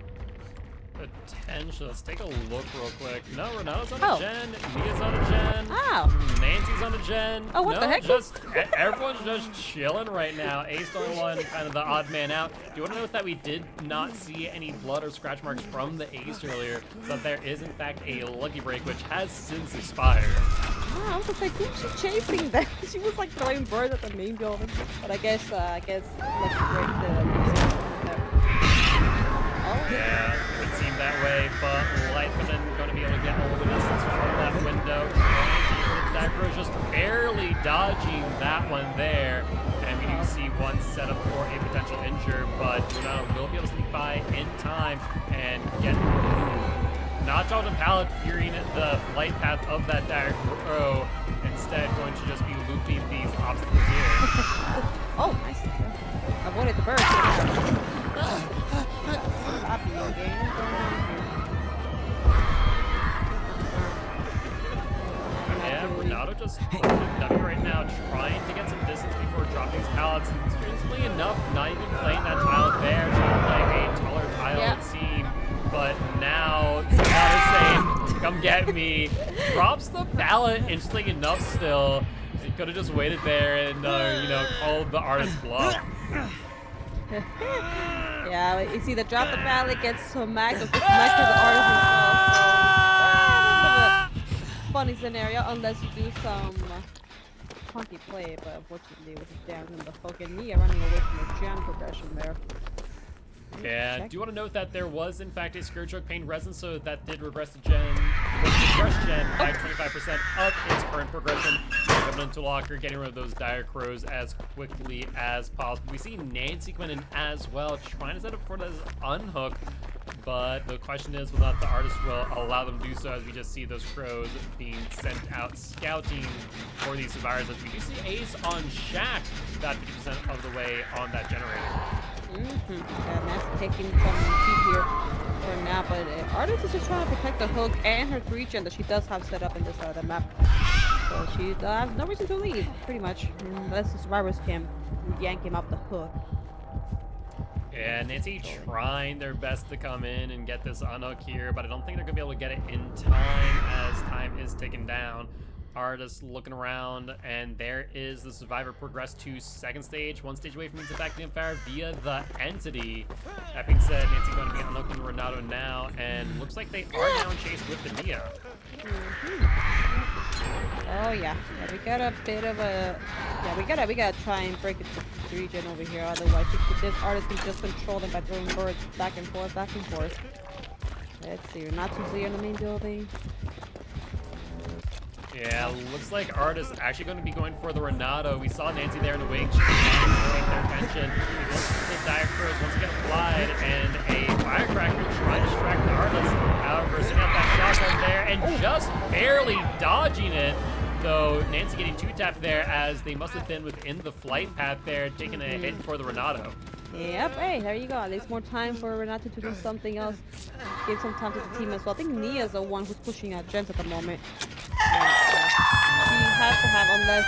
Potential. Let's take a look real quick. No, Renato's on Oh. a gen. Mia's on a gen. Oh. Nancy's on a gen. Oh, what no, the heck? Everyone's just chilling right now. Ace the only one, kind of the odd man out. Do you want to note that we did not see any blood or scratch marks from the Ace earlier, but there is in fact a lucky break, which has since expired. Oh, I was just like, who's she chasing then? She was like throwing birds at the main building. But I guess lucky break the. Oh. Yeah, it would seem that way, but Lightman going to be able to get all of the distance from that window. That crow's just barely dodging that one there. And we do see one set up for a potential injure, but Renato will be able to sneak by in time and get not dodge a pallet, fearing the flight path of that dire crow. Instead, going to just be looping these obstacles here. Oh, nice. Avoided the bird. Stop you, game. Yeah, Renato just W right now, trying to get some distance before dropping his pallets. And strangely enough, not even playing that tile there, trying to play a taller tile, it seemed. But now, Renato's saying, come get me. Drops the pallet instantly enough still. He could have just waited there and, called the artist bluff. Yeah, you see the drop the pallet gets so mad of the smack of the artist himself. So, funny scenario unless you do some funky play, but unfortunately it was down in the hook and Nia running away from the jam progression there. Yeah, do you want to note that there was in fact a Scourge Choke Pain Resin, so that did regress the gen, regress gen by 25% of its current progression. Coming into locker, getting rid of those dire crows as quickly as possible. We see Nancy coming in as well, trying to set up for this unhook, but the question is whether or not the artist will allow them to do so, as we just see those crows being sent out scouting for these survivors, as we do see Ace on Shaq about 50% of the way on that generator. And that's taking some heat here for now, but artist is just trying to protect the hook and her 3-gen that she does have set up in this side of the map. So she has no reason to leave, pretty much, unless the survivors can yank him off the hook. Yeah, Nancy trying their best to come in and get this unhook here, but I don't think they're going to be able to get it in time as time is ticking down. Artist looking around, and there is the survivor progress to second stage, one stage away from being back to fire via the entity. That being said, Nancy going to be unlooking Renato now, and looks like they are now in chase with the Nia. Oh yeah, we got a bit of a we gotta try and break it to region over here, otherwise this artist can just control them by throwing birds back and forth, back and forth. Let's see, not too clear in the main building. Yeah, looks like Artist actually going to be going for the Renato. We saw Nancy there in the wing. She's trying to take their attention. The dire crows once again applied, and a firecracker trying to distract the Artist. However, setting up that shotgun there and just barely dodging it. Though Nancy getting two-tapped there, as they must have been within the flight path there, taking a hit for the Renato. Yep, hey, there you go. At least more time for Renato to do something else. Give some time to the team as well. I think Nia's the one who's pushing out gens at the moment. She has to have, unless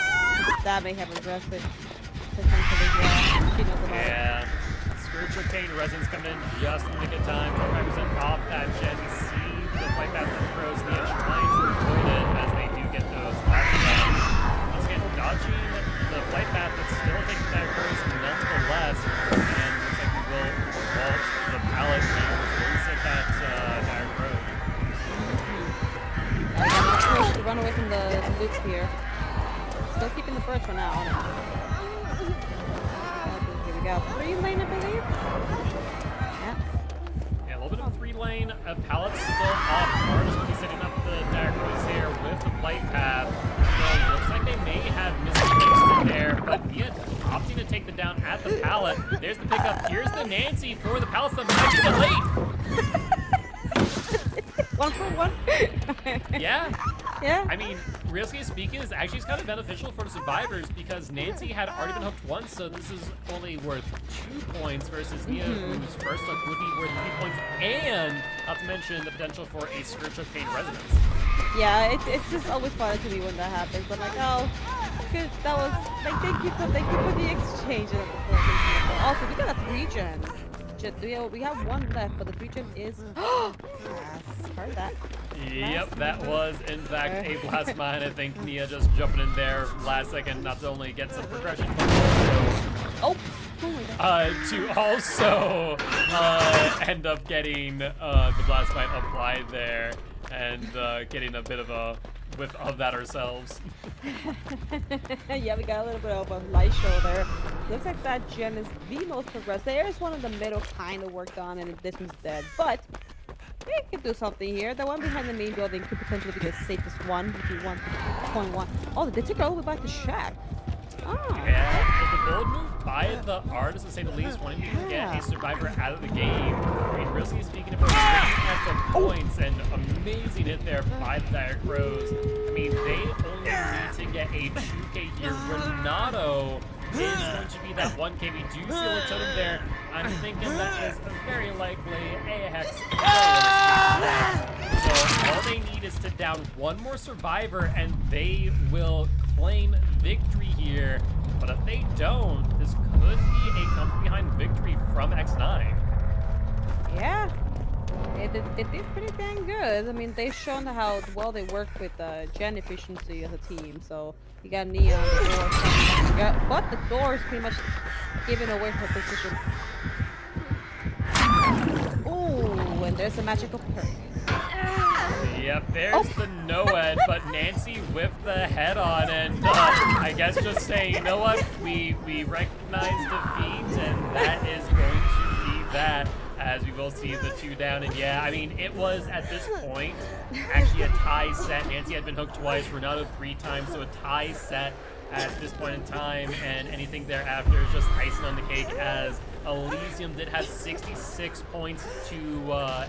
that may have addressed it. Potentially, yeah. She knows about it. Yeah. Spiritual Pain Resonance coming in just in the nick of time. 25% off that gen. We see the flight path of the crows. Nia trying to avoid it as they do get those last rounds. Once again, dodging the flight path, but still taking that crows nonetheless. And looks like we will vault the pallet here, which will reset that dire crow. To run away from the loop here. Still keeping the birds for now. Here we go. 3-lane, I believe. Yeah, a little bit of 3-lane. Pallet's still up. Artist will be setting up the dire crows here with the flight path. So looks like they may have misplaced it there, but Nia opting to take the down at the pallet. There's the pickup. Here's the Nancy for the pallet. That might be the late. 1 for 1. Yeah. Yeah. I mean, realistically speaking, is actually kind of beneficial for the survivors because Nancy had already been hooked once, so this is only worth 2 points versus Nia, whose first hook would be worth 3 points, and not to mention the potential for a Scourge Hook Pain Resonance. Yeah, it's just always funny to me when that happens. I'm like, oh, good, that was like thank you for the exchange. Also, we got a 3-gen. We have 1 left, but the 3-gen is yes, heard that. Yep, that was in fact a blast mine. I think Nia just jumping in there last second, not to only get some progression, but also to also end up getting the blast mine applied there and getting a bit of a whiff of that ourselves. Yeah, we got a little bit of a light show there. Looks like that gen is the most progressed. There's one in the middle kind of worked on, and this one's dead. But we could do something here. The one behind the main building could potentially be the safest one if you want to point one. Oh, they took it all the way back to shack. Oh. Yeah, it's a bold move by the artist, to say the least, wanting to get a survivor out of the game. I mean, realistically speaking, if we're looking at the points, and amazing hit there by the Dire Crows. I mean, they only need to get a 2K here. Renato is going to be that 1K. We do seal a totem there. I'm thinking that is very likely a Hex. So all they need is to down one more survivor, and they will claim victory here. But if they don't, this could be a come behind victory from X9. Yeah, they did pretty dang good. I mean, they've shown how well they work with gen efficiency as a team. So you got Nia on the door, yeah, but the door is pretty much giving away her position. Oh, and there's a magical perk. Yep, there's the no-ed, but Nancy with the head-on, and I guess just saying, you know what, we recognize defeat, and that is going to be that, as we will see the 2 down. And yeah, I mean, it was at this point actually a tie set. Nancy had been hooked twice, Renato 3 times, so a tie set at this point in time, and anything thereafter is just icing on the cake, as Elysium did have 66 points to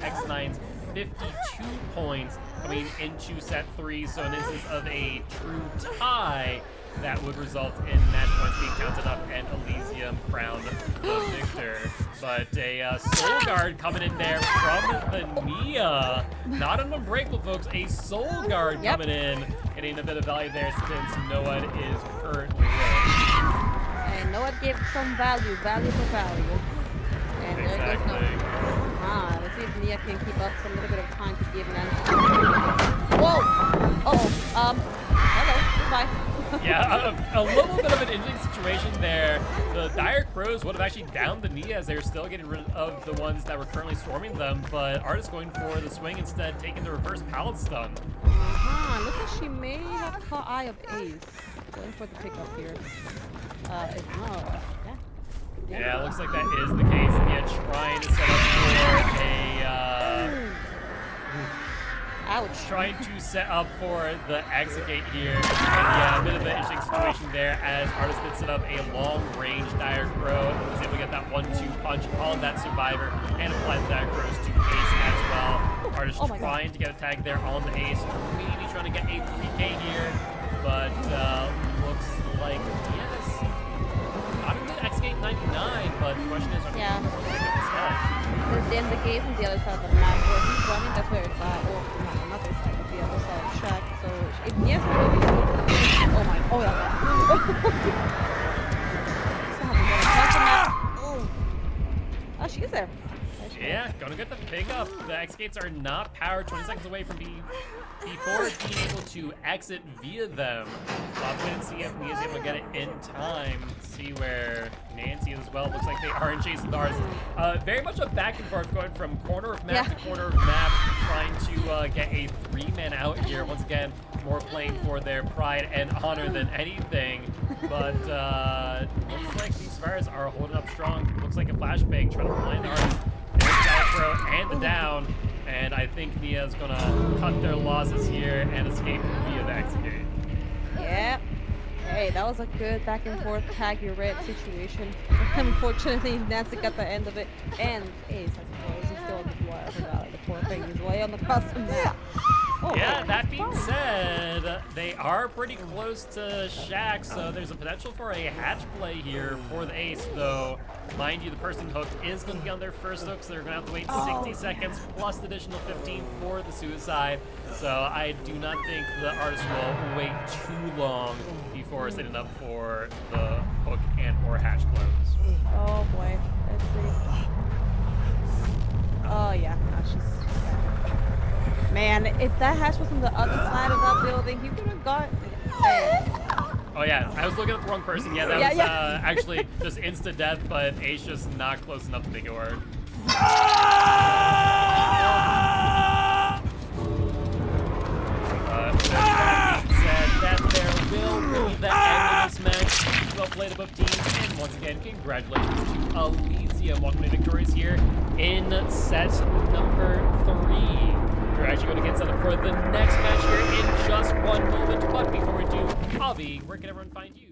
X9's 52 points coming into set 3, so in instance of a true tie, that would result in match points being counted up and Elysium crowned the victor. But a Soul Guard coming in there from the Nia. Not an Unbreakable, folks. A Soul Guard coming in, getting a bit of value there since Noah is currently away. And Noah gives some value for value. And exactly. There goes Noah. Let's see if Nia can keep up some little bit of time to give Nancy. Whoa! Hello. Goodbye. Yeah, a little bit of an interesting situation there. The Dire Crows would have actually downed the Nia as they were still getting rid of the ones that were currently swarming them, but Artist going for the swing instead, taking the reverse pallet stun. Looks like she may have caught Eye of Ace. Going for the pickup here. Yeah, it looks like that is the case. Nia trying to set up for a ouch. Trying to set up for the exit gate here. And yeah, a bit of an interesting situation there as Artist did set up a long-range Dire Crow and was able to get that 1-2 punch on that survivor and apply the Dire Crows to Ace as well. Artist trying to get a tag there on the Ace, maybe trying to get a 3K here, but looks like Diaz not in the X Gate 99, but the question is, pick up this head. Then the gate on the other side of the map where he's running, that's where it's at. Oh, not this side, but the other side of Shack. So if Nia's gonna be oh my, oh yeah. Oh, she's there. Yeah, gonna get the pickup. The X gates are not powered, 20 seconds away from before being able to exit via them. I'll wait and see if Nia's able to get it in time. See where Nancy as well. Looks like they are in chase of ours. Very much a back and forth going from corner of map to corner of map, trying to get a 3-man out here. Once again, more playing for their pride and honor than anything. But looks like these fires are holding up strong. Looks like a flashbang trying to blind the Artist. There's the Dire Crow and the down. And I think Nia's gonna cut their losses here and escape via the exit gate. Yep. Hey, that was a good back and forth tag your red situation. Unfortunately, Nancy got the end of it. And Ace, I suppose, he's still on the wire. I forgot, the poor thing is way on the custom map. Oh, Yeah, okay. that being said, they are pretty close to Shack, so there's a potential for a hatch play here for the ace, though, mind you, the person hooked is going to be on their first hook, so they're going to have to wait 60 seconds plus the additional 15 for the suicide. So I do not think the artist will wait too long before setting up for the hook and or hatch close. Oh boy. Let's see. Oh yeah. No, she's Man, if that hatch was on the other side of that building, he would have got. Oh yeah, I was looking at the wrong person. Yeah, that was actually just instant death, but Ace just not close enough to make it work. That being said, that there will be the end of this match. Well played above teams, and once again, congratulations to Elysium, walking away victorious here in set number 3. We're actually going to get set up for the next match here in just one moment, but before we do, Avi, where can everyone find you?